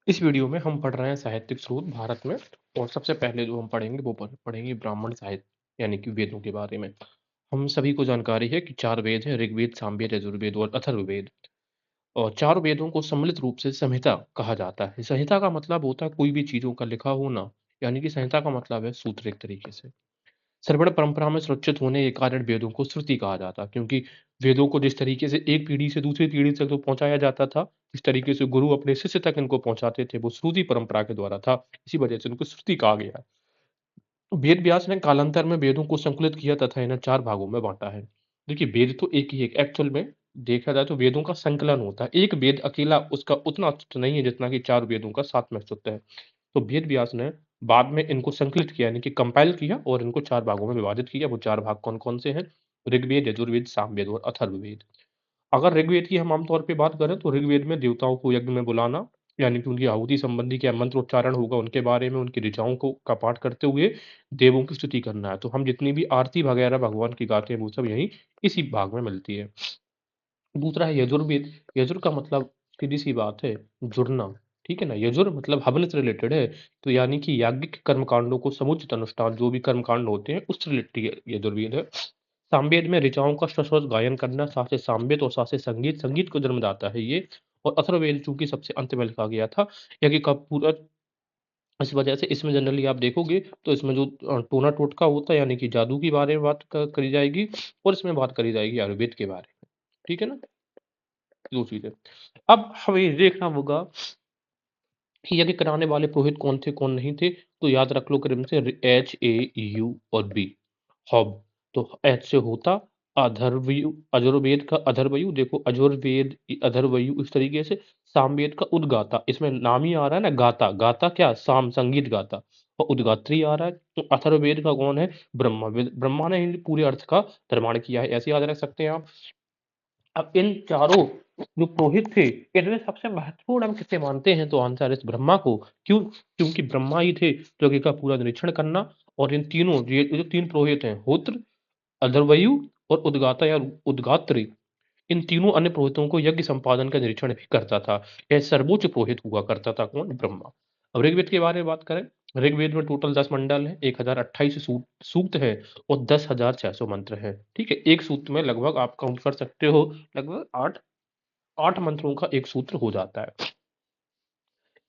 इस वीडियो में हम पढ़ रहे हैं साहित्यिक स्रोत भारत में। और सबसे पहले जो हम पढ़ेंगे वो पढ़ेंगे ब्राह्मण साहित्य यानी कि वेदों के बारे में। हम सभी को जानकारी है कि 4 वेद हैं, ऋग्वेद, सामवेद, यजुर्वेद और अथर्ववेद। और 4 वेदों को सम्मिलित रूप से संहिता कहा जाता है। संहिता का मतलब होता है कोई भी चीज़ों का लिखा होना, यानी कि संहिता का मतलब है सूत्र एक तरीके से। श्रवण परंपरा में सुरक्षित होने के कारण वेदों को श्रुति कहा जाता है, क्योंकि वेदों को जिस तरीके से एक पीढ़ी से दूसरी पीढ़ी तक तो पहुँचाया जाता था, जिस तरीके से गुरु अपने शिष्य तक इनको पहुँचाते थे, वो श्रुति परंपरा के द्वारा था। इसी वजह से इनको श्रुति कहा गया है। वेद व्यास ने कालांतर में वेदों को संकलित किया तथा इन्हें 4 भागों में बाँटा है। देखिए, वेद तो एक ही है, एक्चुअल में देखा जाए तो वेदों का संकलन होता है। एक वेद अकेला उसका उतना अस्तित्व नहीं है जितना कि 4 वेदों का साथ में अस्तित्व है। तो वेद व्यास ने बाद में इनको संकलित किया, यानी कि कंपाइल किया और इनको 4 भागों में विभाजित किया। वो 4 भाग कौन-कौन से हैं? ऋग्वेद, यजुर्वेद, सामवेद और अथर्ववेद। अगर ऋग्वेद की हम आम तौर पे बात करें तो ऋग्वेद में देवताओं को यज्ञ में बुलाना, यानी कि उनकी आहुति संबंधी क्या मंत्रोच्चारण होगा उनके बारे में, उनकी ऋचाओं को का पाठ करते हुए देवों की स्तुति करना है। तो हम जितनी भी आरती वगैरह भगवान की गाते हैं वो सब यहीं इसी भाग में मिलती है। दूसरा है यजुर्वेद। यजुर का मतलब सीधी-सी बात है जुड़ना, ठीक है ना? यजुर मतलब हवन से रिलेटेड है, तो यानी कि याज्ञिक कर्मकांडों को समुचित अनुष्ठान जो भी कर्मकांड होते हैं उससे रिलेटेड यजुर्वेद है। सामवेद में ऋचाओं का सश्रुत गायन करना, साथ ही सामवेद और साथ ही संगीत, संगीत को जन्मदाता है ये। और अथर्ववेद चूँकि सबसे अंत में लिखा गया था, यज्ञ का पूरा इस वजह से इसमें जनरली आप देखोगे तो इसमें जो टोना टोटका होता है, यानी कि जादू के बारे में बात करी जाएगी और इसमें बात करी जाएगी आयुर्वेद के बारे में। ठीक है ना? 2 चीज़ें। अब हमें ये देखना होगा कि यज्ञ कराने वाले पुरोहित कौन थे, कौन नहीं थे? तो याद रख लो क्रम से HAU और B, हॉब। तो एच से होता अधर्वयु, अजुर्वेद का अधर्वयु, देखो अजुर्वेद, अधर्वयु इस तरीके से। सामवेद का उद्गाता, इसमें नाम ही आ रहा है ना गाता, गाता क्या? साम, संगीत गाता। और उद्गात्री आ रहा है। तो अथर्ववेद का कौन है? ब्रह्मा। ब्रह्मा ने ही पूरे अर्थ का निर्माण किया है, ऐसे याद रख सकते हैं आप। अब इन चारों जो पुरोहित थे, इनमें सबसे महत्वपूर्ण हम किसे मानते हैं? तो आंसर है इस ब्रह्मा को। क्यों? क्योंकि ब्रह्मा ही थे जो यज्ञ का पूरा निरीक्षण करना। और इन तीनों ये जो 3 पुरोहित हैं, होत्र, अधर्वयु और उद्गाता या उद्गात्री, इन तीनों अन्य पुरोहितों को यज्ञ संपादन का निरीक्षण भी करता था। यह सर्वोच्च पुरोहित हुआ करता था कौन? ब्रह्मा। अब ऋग्वेद के बारे में बात करें, ऋग्वेद में टोटल 10 मंडल हैं, 1028 सूक्त हैं और 10,600 मंत्र हैं। ठीक है? एक सूक्त में लगभग आप काउंट कर सकते हो, लगभग 8 मंत्रों का एक सूत्र हो जाता है।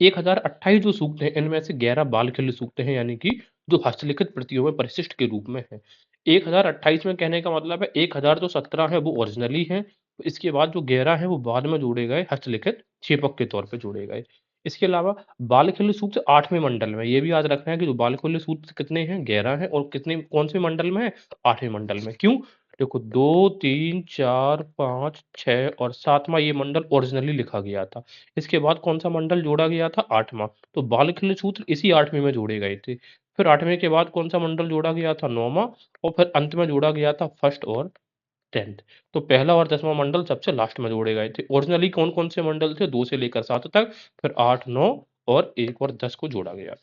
1028 जो सूक्त हैं, इनमें से 11 बालखिल्य सूक्त हैं, यानी कि जो हस्तलिखित प्रतियों में परिशिष्ट के रूप में हैं। 1028 में कहने का मतलब है 1000 जो 17 हैं वो ओरिजिनली हैं, इसके बाद जो 11 हैं वो बाद में जोड़े गए, हस्तलिखित छेपक के तौर पे जोड़े गए। इसके अलावा बालखिल्य सूक्त 8वें मंडल में, ये भी याद रखना है कि जो बालखिल्य सूक्त कितने हैं? 11 हैं और कितने कौन-से मंडल में हैं? 8वें मंडल में। क्यों? देखो 2, 3, 4, 5, 6 और 7वाँ ये मंडल ओरिजिनली लिखा गया था। इसके बाद कौन-सा मंडल जोड़ा गया था? 8वाँ। तो बालखिल्य सूत्र इसी 8वें में जोड़े गए थे। फिर 8वें के बाद कौन-सा मंडल जोड़ा गया था? 9वाँ। और फिर अंत में जोड़ा गया था 1st और 10th। तो पहला और 10वाँ मंडल सबसे लास्ट में जोड़े गए थे। ओरिजिनली कौन-कौन से मंडल थे? 2 से लेकर 7 तक, फिर 8, 9 और 1 और 10 को जोड़ा गया।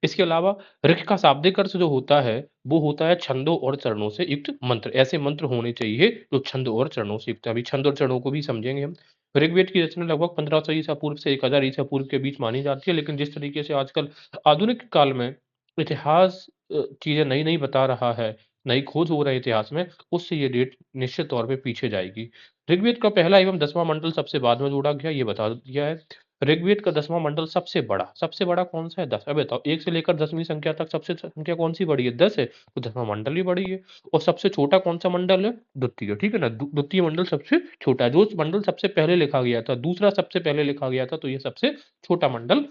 इसके अलावा ऋक का शाब्दिक अर्थ जो होता है, वो होता है छंदों और चरणों से युक्त मंत्र। ऐसे मंत्र होने चाहिए जो छंद और चरणों से युक्त हैं। अभी छंद और चरणों को भी समझेंगे हम। ऋग्वेद की रचना लगभग 1500 ईसा पूर्व से 1000 ईसा पूर्व के बीच मानी जाती है, लेकिन जिस तरीके से आजकल आधुनिक काल में इतिहास चीज़ें नई-नई बता रहा है, नई खोज हो रही है इतिहास में, उससे ये डेट निश्चित तौर पे पीछे जाएगी। ऋग्वेद का पहला एवं 10वां मंडल सबसे बाद में जोड़ा गया, ये बता दिया है। ऋग्वेद का 10वां मंडल सबसे बड़ा कौन-सा है? 10। अब बताओ 1 से लेकर 10वीं संख्या तक सबसे संख्या कौन-सी बड़ी है? 10 है, तो 10वां मंडल भी बड़ी है। और सबसे छोटा कौन-सा मंडल है? द्वितीय, ठीक है ना? द्वितीय मंडल सबसे छोटा है। जो मंडल सबसे पहले लिखा गया था, दूसरा सबसे पहले लिखा गया था, तो ये सबसे छोटा मंडल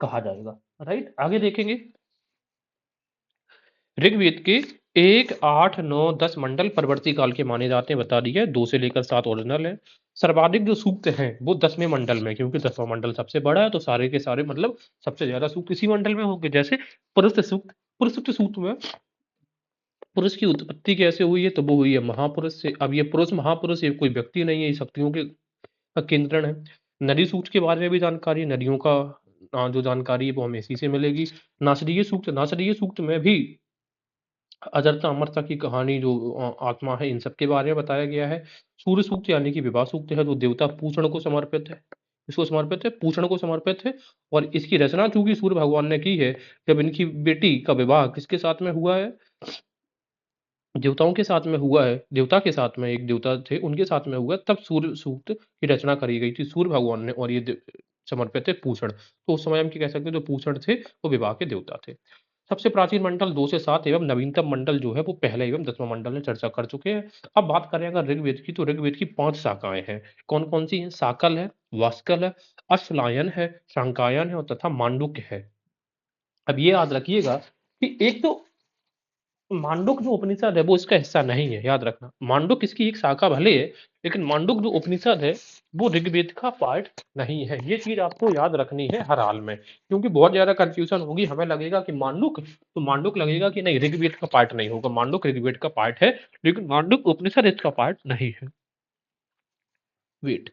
कहा जाएगा, राइट? आगे देखेंगे, ऋग्वेद के 1, 8, 9, 10 मंडल परवर्ती काल के माने जाते हैं, बता दिया है। 2 से लेकर 7 ओरिजिनल हैं। सर्वाधिक जो सूक्त हैं, वो 10वें मंडल में, क्योंकि 10वां मंडल सबसे बड़ा है, तो सारे के सारे मतलब सबसे ज़्यादा सूक्त इसी मंडल में होंगे। जैसे पुरुष सूक्त, पुरुष सूक्त में पुरुष की उत्पत्ति कैसे हुई है? तो वो हुई है महापुरुष से। अब ये पुरुष महापुरुष ये कोई व्यक्ति नहीं है, ये शक्तियों के केंद्रण है। नदी सूक्त के बारे में भी जानकारी है, नदियों का जो जानकारी है वो हमें इसी से मिलेगी। नासदीय सूक्त में भी अजरता अमरता की कहानी जो आत्मा है, इन सब के बारे में बताया गया है। सूर्य सूक्त यानी कि विवाह सूक्त है, जो देवता पूषण को समर्पित है। किसको समर्पित है? पूषण को समर्पित है। और इसकी रचना चूँकि सूर्य भगवान ने की है, जब इनकी बेटी का विवाह किसके साथ में हुआ है? देवताओं के साथ में हुआ है, देवता के साथ में, एक देवता थे, उनके साथ में हुआ, तब सूर्य सूक्त की रचना करी गई थी सूर्य भगवान ने, और ये समर्पित है पूषण। तो उस समय हम क्या कह सकते हैं, जो पूषण थे, वो विवाह के देवता थे। सबसे प्राचीन मंडल 2 से 7 एवं नवीनतम मंडल जो है, वो पहला एवं 10वां मंडल में चर्चा कर चुके हैं। अब बात करें अगर ऋग्वेद की, तो ऋग्वेद की 5 शाखाएँ हैं। कौन-कौन सी हैं? साकल है, वास्कल है, अश्वलायन है, शांकायन है और तथा मांडुक्य है। अब ये याद रखिएगा कि एक तो मांडुक्य जो उपनिषद है वो इसका हिस्सा नहीं है, याद रखना। मांडुक्य इसकी एक शाखा भले है, लेकिन मांडुक्य जो उपनिषद है वो ऋग्वेद का पार्ट नहीं है। ये चीज आपको याद रखनी है हर हाल में, क्योंकि बहुत ज्यादा कंफ्यूजन होगी। हमें लगेगा कि मांडुक्य, तो मांडुक्य लगेगा कि नहीं, ऋग्वेद का पार्ट नहीं होगा। मांडुक्य ऋग्वेद का पार्ट है, लेकिन मांडुक्य उपनिषद इसका पार्ट नहीं है। वेट,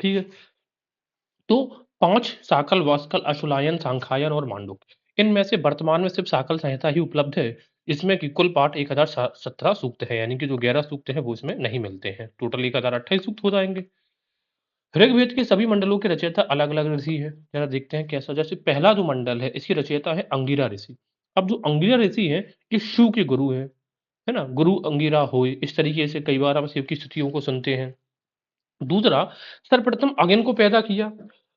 ठीक है। तो 5 साकल, वास्कल, अश्वलायन, सांख्यायन और मांडुक्य, इनमें से वर्तमान में सिर्फ साकल संहिता ही उपलब्ध है। इसमें की कुल पाठ 1017 सूक्त है, यानी कि जो 11 सूक्त है वो इसमें नहीं मिलते हैं। टोटल 1028 सूक्त हो जाएंगे। ऋग्वेद के सभी मंडलों के रचयिता अलग अलग ऋषि है। जरा देखते हैं कैसा। जैसे पहला जो मंडल है, इसकी रचयिता है अंगिरा ऋषि। अब जो अंगिरा ऋषि है, ये शिव के गुरु है ना, गुरु अंगिरा होय, इस तरीके से कई बार हम शिव की स्तुतियों को सुनते हैं। दूसरा, सर्वप्रथम अग्नि को पैदा किया।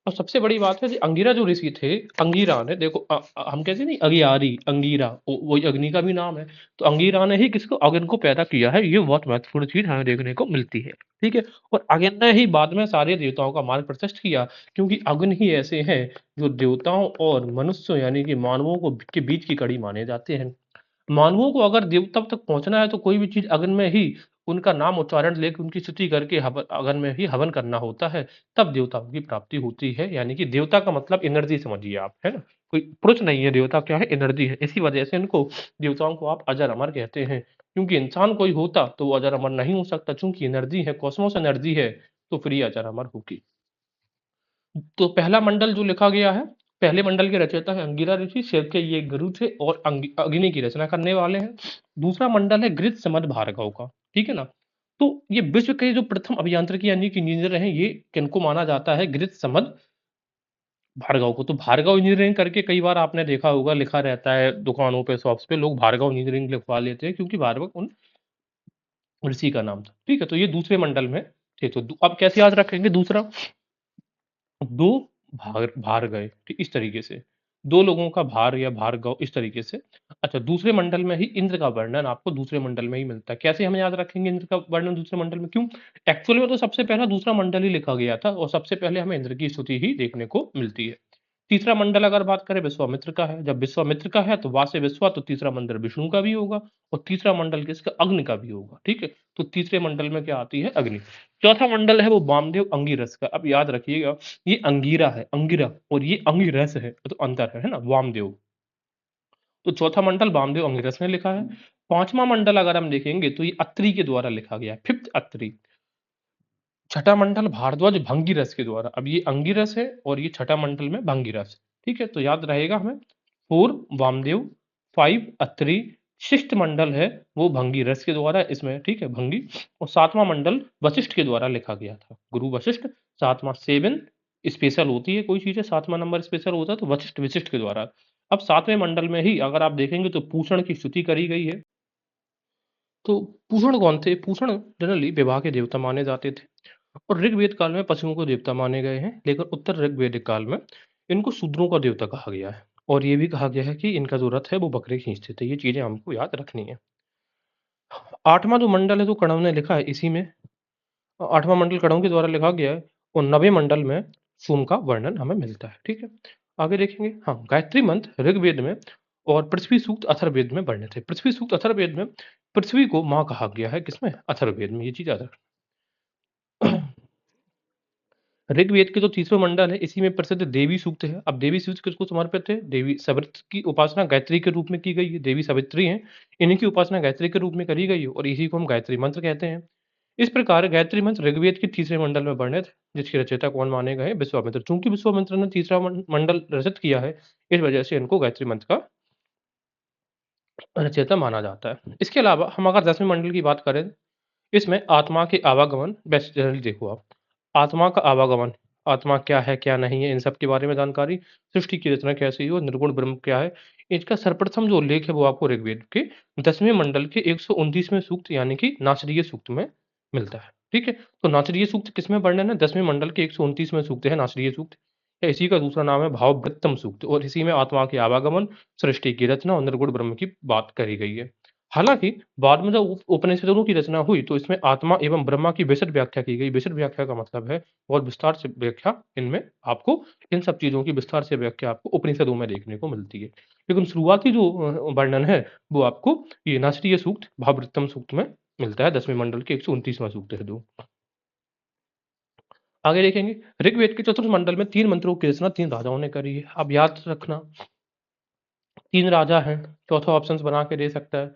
और सबसे बड़ी बात है कि अंगिरा जो ऋषि थे, अंगिरा ने देखो हम कहते नहीं अगियारी, अंगिरा वही अग्नि का भी नाम है। तो अंगिरा ने ही किसको, अग्नि को पैदा किया है। ये बहुत महत्वपूर्ण चीज हमें देखने को मिलती है। ठीक है। और अग्नि ने ही बाद में सारे देवताओं का मार्ग प्रशस्त किया, क्योंकि अग्नि ही ऐसे हैं जो देवताओं और मनुष्यों यानी कि मानवों को के बीच की कड़ी माने जाते हैं। मानवों को अगर देवता तक पहुंचना है, तो कोई भी चीज अग्नि में ही उनका नाम उच्चारण लेकर उनकी स्तुति करके अग्नि में ही हवन करना होता है, तब देवताओं की प्राप्ति होती है। यानी कि देवता का मतलब एनर्जी समझिए आप, है ना। कोई पुरुष नहीं है, देवता क्या है, एनर्जी है। इसी वजह से इनको, देवताओं को आप अजर अमर कहते हैं। क्योंकि इंसान कोई होता तो वो अजर अमर नहीं हो सकता, चूंकि एनर्जी है, कॉस्मोस एनर्जी है, तो फिर ये अजर अमर होगी। तो पहला मंडल जो लिखा गया है, पहले मंडल के रचयिता है अंगिरा ऋषि, शिव के ये गुरु थे और अग्नि की रचना करने वाले हैं। दूसरा मंडल है गृत समद भार्गव का, ठीक है ना। तो ये विश्व के जो प्रथम अभियांत्रिकी यानी कि इंजीनियर हैं, ये किनको माना जाता है, गृत समद भार्गव को। तो भार्गव इंजीनियरिंग करके कई बार आपने देखा होगा, लिखा रहता है दुकानों पे, शॉप्स पे, लोग भार्गव इंजीनियरिंग लिखवा लेते हैं, क्योंकि भार्गव उन ऋषि का नाम था। ठीक है। तो ये दूसरे मंडल में थे। तो अब कैसे याद रखेंगे दूसरा, दो भार गए, ठीक इस तरीके से, दो लोगों का भार या भार्गव, इस तरीके से। अच्छा, दूसरे मंडल में ही इंद्र का वर्णन आपको दूसरे मंडल में ही मिलता है। कैसे हम याद रखेंगे इंद्र का वर्णन दूसरे मंडल में, क्यों? एक्चुअल में तो सबसे पहला दूसरा मंडल ही लिखा गया था, और सबसे पहले हमें इंद्र की स्तुति ही देखने को मिलती है। तीसरा मंडल अगर बात करें विश्वामित्र का है, जब विश्वामित्र का है तो वा से विश्वा, तो तीसरा मंडल विष्णु का भी होगा, और तीसरा मंडल किसका, अग्नि का भी होगा। ठीक है। तो तीसरे मंडल में क्या आती है, अग्नि। चौथा मंडल है वो वामदेव अंगिरस का। अब याद रखिएगा, ये अंगीरा है, अंगिरा, और ये अंगिरस है, तो अंतर है ना, वामदेव। तो चौथा मंडल वामदेव अंगिरस ने लिखा है। पांचवा मंडल अगर हम देखेंगे तो ये अत्रि के द्वारा लिखा गया है, फिफ्थ अत्रि। छठा मंडल भारद्वाज भंगीरस के द्वारा। अब ये अंगिरस है और ये छठा मंडल में भंगीरस। ठीक है। तो याद रहेगा हमें, 4 वामदेव, 5 अत्रि, शिष्ट मंडल है वो भंगीरस के द्वारा इसमें, ठीक है, भंगी। और सातवां मंडल वशिष्ठ के द्वारा लिखा गया था, गुरु वशिष्ठ। सातवां 7 स्पेशल होती है कोई चीज है, सातवां नंबर स्पेशल होता है, तो वशिष्ठ विशिष्ट के द्वारा। अब सातवें मंडल में ही अगर आप देखेंगे तो पूषण की स्तुति करी गई है। तो पूषण कौन थे? पूषण जनरली विवाह के देवता माने जाते थे, और ऋग्वेद काल में पशुओं को देवता माने गए हैं, लेकिन उत्तर ऋग्वेदिक काल में इनको शूद्रों का देवता कहा गया है। और ये भी कहा गया है कि इनका जो रथ है वो बकरे खींचते थे। ये चीजें हमको याद रखनी है। आठवां जो मंडल है जो कणव ने लिखा है, इसी में आठवां मंडल कणव के द्वारा लिखा गया है, और नवें मंडल में सोम का वर्णन हमें मिलता है। ठीक है। आगे देखेंगे, हाँ, गायत्री मंत्र ऋग्वेद में और पृथ्वी सूक्त अथर्ववेद में वर्णित है। पृथ्वी सूक्त अथर्ववेद में पृथ्वी को माँ कहा गया है, किसमें, अथर्ववेद में। ये चीज याद रखना। ऋग्वेद के जो तीसरा मंडल है, इसी में प्रसिद्ध देवी सूक्त है। अब देवी सूक्त किसको समर्पित है? देवी सवित्र की उपासना गायत्री के रूप में की गई है। देवी सवित्री हैं, इन्हीं की उपासना गायत्री के रूप में करी गई है, और इसी को हम गायत्री मंत्र कहते हैं। इस प्रकार गायत्री मंत्र ऋग्वेद के तीसरे मंडल में वर्णित है, जिसके रचयिता कौन माने गए हैं? विश्वामित्र। चूँकि विश्वामित्र ने तीसरा मंडल रचित किया है, इस वजह से इनको गायत्री मंत्र का रचयिता माना जाता है। इसके अलावा हम अगर 10वें मंडल की बात करें, इसमें आत्मा के आवागमन बेस्ट जनरली देखो आप। आत्मा का आवागमन, आत्मा क्या है, क्या नहीं है, इन सब के बारे में जानकारी, सृष्टि की रचना कैसी हो, निर्गुण ब्रह्म क्या है, इसका सर्वप्रथम जो उल्लेख है वो आपको ऋग्वेद के 10वें मंडल के 129वें सूक्त यानी कि नासदीय सूक्त में मिलता है। ठीक है? तो नासदीय सूक्त किसमें वर्णन है? 10वें मंडल के 129वें सूक्त है नासदीय सूक्त। या इसी का दूसरा नाम है भाववृत्तम सूक्त और इसी में आत्मा के आवागमन, सृष्टि की रचना और निर्गुण ब्रह्म की बात करी गई है। हालाँकि बाद में जब उपनिषदों की रचना हुई तो इसमें आत्मा एवं ब्रह्मा की विशद व्याख्या की गई। विशद व्याख्या का मतलब है बहुत विस्तार से व्याख्या इनमें आपको इन सब चीज़ों की विस्तार से व्याख्या आपको उपनिषदों में देखने को मिलती है। लेकिन शुरुआती जो वर्णन है वो आपको ये नासदीय सूक्त, भाववृत्तम सूक्त में मिलता है 10वें मंडल के 129वां सूक्त है जो। आगे देखेंगे ऋग्वेद के चतुर्थ मंडल में 3 मंत्रों की रचना 3 राजाओं ने करी है। अब याद रखना 3 राजा हैं, चौथा ऑप्शंस बना के दे सकता है।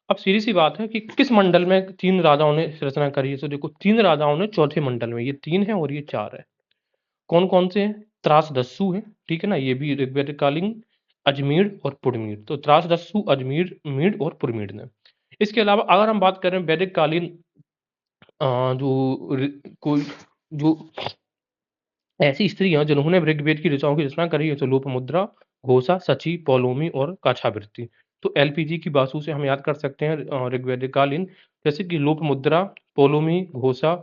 अब सीधी-सी बात है कि किस मंडल में 3 राजाओं ने रचना करी है? तो देखो 3 राजाओं ने चौथे मंडल में, ये 3 है और ये 4 है। कौन-कौन से हैं? त्रासदस्सु हैं, ठीक है ना? ये भी ऋग्वेदिक कालीन, अजमीर और पुरमीर। तो त्रासदस्सु, अजमीर, मीड और पुरमीर ने। इसके अलावा अगर हम बात करें वैदिक कालीन जो कोई जो ऐसी स्त्रियाँ जिन्होंने ऋग्वेद की ऋचाओं की रचना करी है तो लोपामुद्रा, घोषा, शची, पौलोमी और काछावृत्ति। तो एलपीजी की बासु से हम याद कर सकते हैं ऋग्वेदिक कालीन जैसे कि लोपामुद्रा, पौलोमी, घोषा,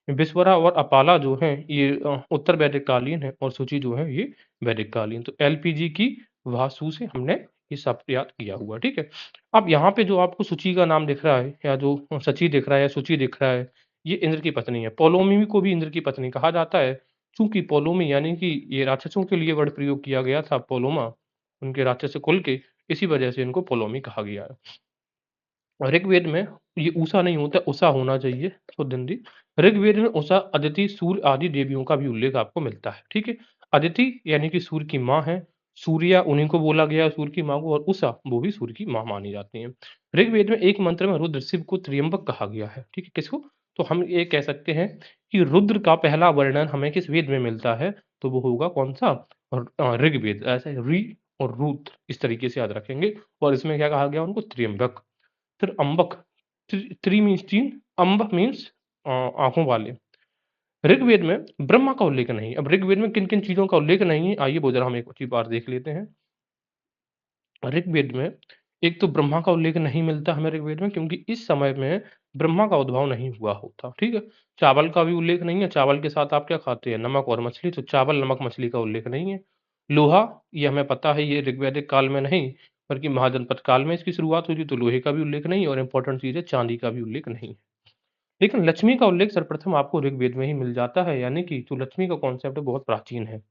विश्वरा और अपाला जो हैं ये उत्तर वैदिक कालीन है और सूची जो है ये वैदिक कालीन। तो एलपीजी की वासु से हमने ये सब याद किया हुआ, ठीक है? अब यहाँ पे जो आपको सूची का नाम दिख रहा है या जो शची दिख रहा है या सूची दिख रहा है, ये इंद्र की पत्नी है। पौलोमी को भी इंद्र की पत्नी कहा जाता है। चूँकि पोलोमी यानी कि ये राक्षसों के लिए वर्ड प्रयोग किया गया था पोलोमा, उनके राक्षस कुल के, इसी वजह से इनको पोलोमी कहा गया है। ऋग्वेद में ये उषा नहीं होता, उषा होना चाहिए शुद्ध हिंदी। ऋग्वेद में उषा, अदिति, सूर्य आदि देवियों का भी उल्लेख आपको मिलता है, ठीक है? अदिति यानी कि सूर्य की माँ है, सूर्या उन्हीं को बोला गया है सूर्य की माँ को और उषा वो भी सूर्य की माँ मानी जाती हैं। ऋग्वेद में एक मंत्र में रुद्र शिव को त्र्यंबक कहा गया है, ठीक है? किसको? तो हम ये कह सकते हैं कि रुद्र का पहला वर्णन हमें किस वेद में मिलता है, तो वो होगा कौन-सा? ऋग्वेद ऐसे ऋ और रुद्र इस तरीके से याद रखेंगे और इसमें क्या कहा गया उनको? त्र्यंबक। फिर अम्बक, त्रि मीन्स 3, अम्ब मीन्स आँखों वाले। ऋग्वेद में ब्रह्मा का उल्लेख नहीं है। अब ऋग्वेद में किन-किन चीज़ों का उल्लेख नहीं है, आइए वो ज़रा हम एक बार देख लेते हैं। ऋग्वेद में एक तो ब्रह्मा का उल्लेख नहीं मिलता हमें ऋग्वेद में क्योंकि इस समय में ब्रह्मा का उद्भव नहीं हुआ होता, ठीक है? चावल का भी उल्लेख नहीं है, चावल के साथ आप क्या खाते हैं? नमक और मछली, तो चावल, नमक, मछली का उल्लेख नहीं है। लोहा, ये हमें पता है ये ऋग्वैदिक काल में नहीं, बल्कि महाजनपद काल में इसकी शुरुआत हुई थी, तो लोहे का भी उल्लेख नहीं और इम्पोर्टेंट चीज़ है चांदी का भी उल्लेख नहीं है। लेकिन लक्ष्मी का उल्लेख सर्वप्रथम आपको ऋग्वेद में ही मिल जाता है, यानी कि जो लक्ष्मी का कॉन्सेप्ट है बहुत प्राचीन है।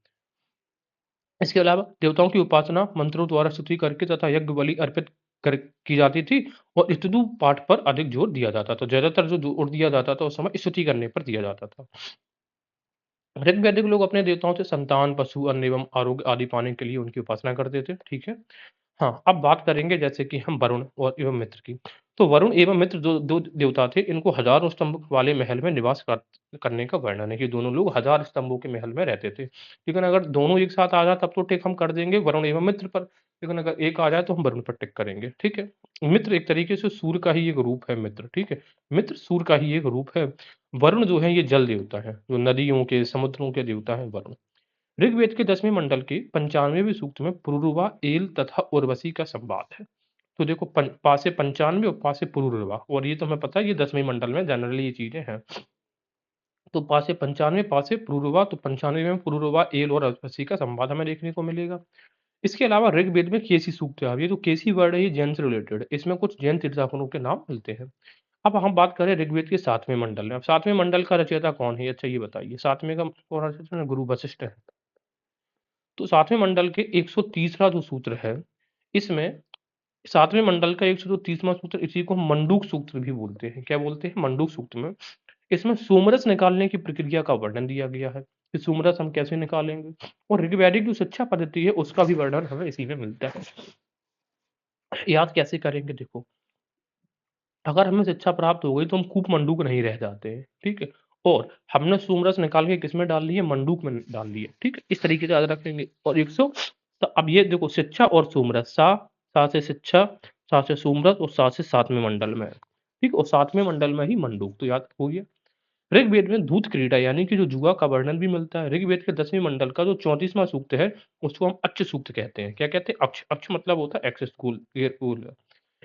इसके अलावा देवताओं की उपासना मंत्रों द्वारा स्तुति करके तथा यज्ञ बलि अर्पित कर की जाती थी और स्तुति पाठ पर अधिक जोर दिया जाता था। ज़्यादातर जो जोर दिया जाता था उस समय स्तुति करने पर दिया जाता था। ऋग्वैदिक लोग अपने देवताओं से संतान, पशु, अन्न एवं आरोग्य आदि पाने के लिए उनकी उपासना करते थे, ठीक है? हाँ, अब बात करेंगे जैसे कि हम वरुण और एवं मित्र की। तो वरुण एवं मित्र जो 2 देवता थे, इनको हज़ारों स्तंभ वाले महल में निवास करने का वर्णन है कि दोनों लोग 1000 स्तंभों के महल में रहते थे। लेकिन अगर दोनों एक साथ आ जाए तब तो टिक हम कर देंगे वरुण एवं मित्र पर, लेकिन अगर एक आ जाए तो हम वरुण पर टिक करेंगे, ठीक है? मित्र एक तरीके से सूर्य का ही एक रूप है मित्र, ठीक है? मित्र सूर्य का ही एक रूप है। वरुण जो है ये जल देवता है, जो नदियों के, समुद्रों के देवता हैं वरुण। ऋग्वेद के 10वें मंडल के 95वें सूक्त में पुरूरवा, एल तथा उर्वशी का संवाद है। तो देखो पा से 95 और पा से पुरूरवा और ये तो हमें पता है ये 10वें मंडल में जनरली ये चीज़ें हैं। तो पा से 95 पा से पुरूरवा तो 95वें में पुरूरवा, एल और उर्वशी का संवाद हमें देखने को मिलेगा। इसके अलावा ऋग्वेद में केसी सूक्त है। अब ये जो केसी वर्ड है ये जैन से रिलेटेड है। इसमें कुछ जैन तीर्थंकरों के नाम मिलते हैं। अब हम बात करें ऋग्वेद के 7वें मंडल में। अब 7वें मंडल का रचयिता कौन है? अच्छा ये बताइए। 7वें का कौन रचयिता है? गुरु वशिष्ठ है। तो 7वें मंडल के 130वां जो सूत्र है, इसमें 7वें मंडल का 130वां सूत्र इसी को हम मंडूक सूत्र भी बोलते हैं। क्या बोलते हैं? मंडूक सूत्र में इसमें सोमरस निकालने की प्रक्रिया का वर्णन दिया गया है कि सोमरस हम कैसे निकालेंगे और ऋग्वैदिक जो शिक्षा पद्धति है उसका भी वर्णन हमें इसी में मिलता है। याद कैसे करेंगे देखो अगर हमें शिक्षा प्राप्त हो गई तो हम कूप-मंडूक नहीं रह जाते हैं, ठीक है? और हमने सोमरस निकाल के किसमें डाल ली है? मंडूक में डाल दी है, ठीक है? इस तरीके से याद रखेंगे और 100 तो अब ये देखो शिक्षा और सोमरस सा से शिक्षा, सा से सोमरस और सा से 7वें मंडल में है, ठीक? और 7वें मंडल में ही मंडूक, तो याद हो गया। ऋग्वेद में धूत क्रीड़ा यानी कि जो जुआ का वर्णन भी मिलता है। ऋग्वेद के 10वें मंडल का जो 34वां सूक्त है, उसको हम अक्ष सूक्त कहते हैं। क्या कहते हैं? अक्ष। अक्ष मतलब होता है एक्स स्कूल ये कूल।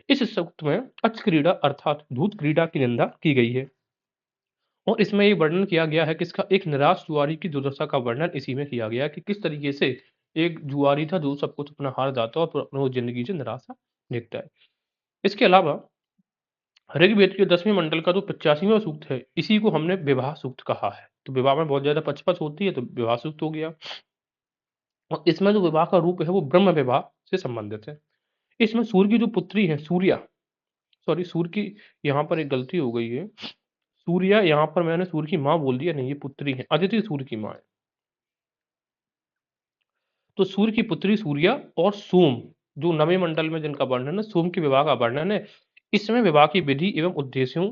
इस सूक्त में अक्ष क्रीड़ा अर्थात धूत क्रीड़ा की निंदा की गई है और इसमें ये वर्णन किया गया है कि इसका एक निराश जुआरी की दुर्दशा का वर्णन इसी में किया गया है कि किस तरीके से एक जुआरी था जो सब कुछ अपना हार जाता है और फिर अपनी वो ज़िंदगी से निराशा देखता है। इसके अलावा ऋग्वेद के 10वें मंडल का जो 85वां सूक्त है, इसी को हमने विवाह सूक्त कहा है। तो विवाह में बहुत ज़्यादा पच-पच होती है तो विवाह सूक्त हो गया और इसमें जो विवाह का रूप है वो ब्रह्म विवाह से संबंधित है। इसमें सूर्य की जो पुत्री है सूर्या सॉरी सूर्य की यहाँ पर एक गलती हो गई है। सूर्या यहाँ पर मैंने सूर्य की माँ बोल दिया, नहीं ये पुत्री है। अदिति सूर्य की माँ है। तो सूर्य की पुत्री सूर्या और सोम, जो नवें मंडल में जिनका वर्णन है, सोम के विवाह का वर्णन है। इसमें विवाह की विधि एवं उद्देश्यों,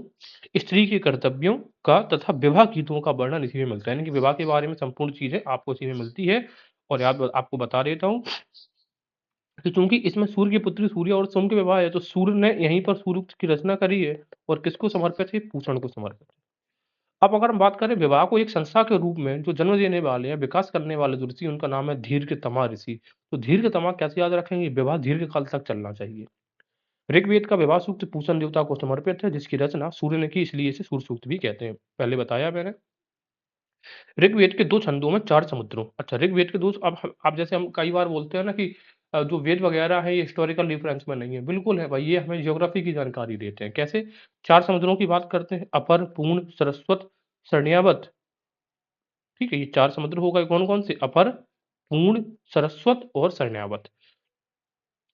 स्त्री के कर्तव्यों का तथा विवाह गीतों का वर्णन इसी में मिलता है। यानी कि विवाह के बारे में संपूर्ण चीज़ें आपको इसी में मिलती है और याद आपको बता देता हूँ कि चूँकि इसमें सूर्य की पुत्री सूर्या और सोम के विवाह है, तो सूर्य ने यहीं पर सूर्योक्त की रचना करी है और किसको समर्पित है? पूषण को समर्पित है। अब अगर हम बात करें विवाह को एक संस्था के रूप में जो जन्म देने वाले हैं, विकास करने वाले जो ऋषि उनका नाम है दीर्घतमा ऋषि। तो दीर्घतमा कैसे याद रखेंगे? विवाह दीर्घकाल तक चलना चाहिए। ऋग्वेद का विवाह सूक्त पूषण देवता को समर्पित है जिसकी रचना सूर्य ने की इसलिए इसे सूर्य सूक्त भी कहते हैं। पहले बताया मैंने। ऋग्वेद के 2 छंदों में 4 समुद्रों अच्छा ऋग्वेद के 2 अब जैसे हम कई बार बोलते हैं ना कि जो वेद वगैरह है ये हिस्टोरिकल रेफरेंस में नहीं है। बिल्कुल है भाई, ये हमें ज्योग्राफी की जानकारी देते हैं। कैसे? 4 समुद्रों की बात करते हैं अपर, पूर्ण, सरस्वत, सरण्यावत। ठीक है, ये 4 समुद्र हो गए कौन-कौन से? अपर, पूर्ण, सरस्वत और सरण्यावत।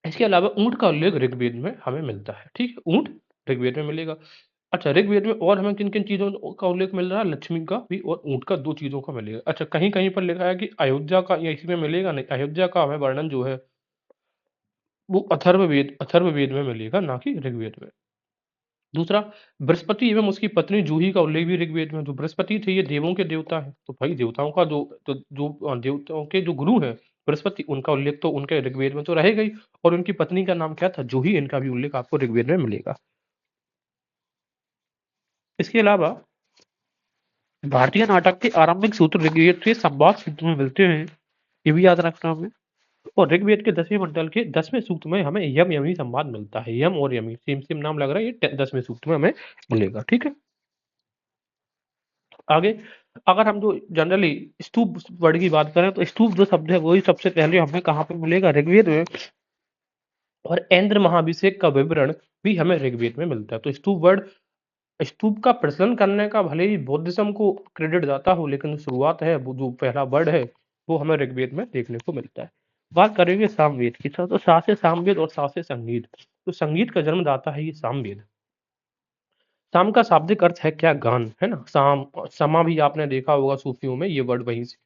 इसके अलावा ऊँट का उल्लेख ऋग्वेद में हमें मिलता है, ठीक है? ऊँट ऋग्वेद में मिलेगा। अच्छा, ऋग्वेद में और हमें किन-किन चीज़ों का उल्लेख मिल रहा है? लक्ष्मी का भी और ऊँट का 2 चीज़ों का मिलेगा। अच्छा, कहीं-कहीं पर लिखा है कि अयोध्या का या इसी में मिलेगा नहीं, अयोध्या का हमें वर्णन जो है वो अथर्ववेद में मिलेगा, ना कि ऋग्वेद में। दूसरा, बृहस्पति एवं उसकी पत्नी जूही का उल्लेख भी ऋग्वेद में। जो बृहस्पति थे ये देवों के देवता हैं। तो भाई देवताओं का देवताओं के जो गुरु हैं बृहस्पति, उनका उल्लेख तो उनके ऋग्वेद में तो रहेगा ही और उनकी पत्नी का नाम क्या था? जूही। इनका भी उल्लेख आपको ऋग्वेद में मिलेगा। इसके अलावा भारतीय नाटक के आरंभिक सूत्र ऋग्वेद से संवाद सूत्र में मिलते हैं। ये भी याद रखना हमें। और ऋग्वेद के 10वें मंडल के 10वें सूक्त में हमें यम यमी संवाद मिलता है। यम और यमी सेम सेम नाम लग रहा है, ये 10वें सूक्त में हमें मिलेगा। ठीक है? आगे अगर हम जो जनरली स्तूप वर्ड की बात करें तो स्तूप जो शब्द है वही सबसे पहले हमें कहाँ पे मिलेगा? ऋग्वेद में। और ऐन्द्र महाभिषेक का विवरण भी हमें ऋग्वेद में मिलता है। तो स्तूप का प्रचलन करने का भले ही बौद्धिज्म को क्रेडिट जाता हो लेकिन जो शुरुआत है वो जो पहला वर्ड है वो हमें ऋग्वेद में देखने को मिलता है। बात करेंगे सामवेद की, तो सा से सामवेद और सा से संगीत। तो संगीत का जन्मदाता है ये सामवेद। साम का शाब्दिक अर्थ है क्या? गान, है ना? साम समा भी आपने देखा होगा सूफियों में, ये वर्ड वहीं से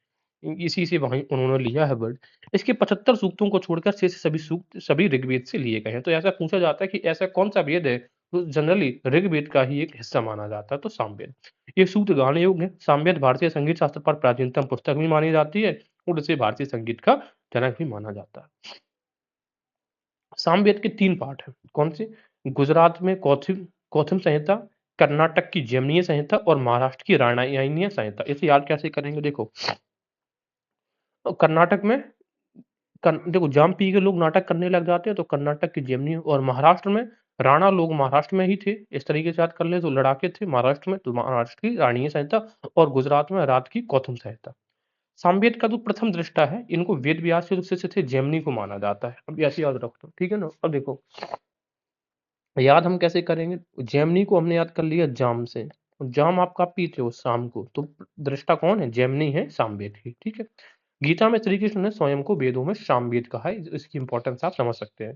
इसी से वहीं उन्होंने लिया है वर्ड। इसके 75 सूक्तों को छोड़कर शेष सभी सूक्त सभी ऋग्वेद से लिए गए हैं। तो ऐसा पूछा जाता है कि ऐसा कौन-सा वेद है जो जनरली ऋग्वेद का ही एक हिस्सा माना जाता है? तो सामवेद। ये सूक्त गाने योग्य हैं। सामवेद भारतीय संगीत शास्त्र पर प्राचीनतम पुस्तक भी मानी जाती है और इसे भारतीय संगीत का जनक भी माना जाता है। सामवेद के 3 पाठ हैं। कौन से? गुजरात में कौथिम संहिता, कर्नाटक की जैमिनीय संहिता और महाराष्ट्र की रामायणीय संहिता। इसे याद कैसे करेंगे? देखो, कर्नाटक में देखो जाम पी के लोग नाटक करने लग जाते हैं तो कर्नाटक की जैमिनी और महाराष्ट्र में राणा लोग महाराष्ट्र में ही थे। इस तरीके से याद कर ले तो लड़ाके थे महाराष्ट्र में तो महाराष्ट्र की राणीय संहिता और गुजरात में रात की कौथुम संहिता। सामवेद का जो प्रथम दृष्टा है इनको वेद व्यास के जो शिष्य थे जैमिनी को माना जाता है। अब ऐसे याद रखो, ठीक है ना? अब देखो याद हम कैसे करेंगे? जेमिनी को हमने याद कर लिया जाम से। जाम आप कब पीते हो? शाम को। तो दृष्टा कौन है? जेमिनी है सामवेद की, ठीक है? गीता में श्री कृष्ण ने स्वयं को वेदों में सामवेद कहा है। इसकी इंपॉर्टेंस आप समझ सकते हैं।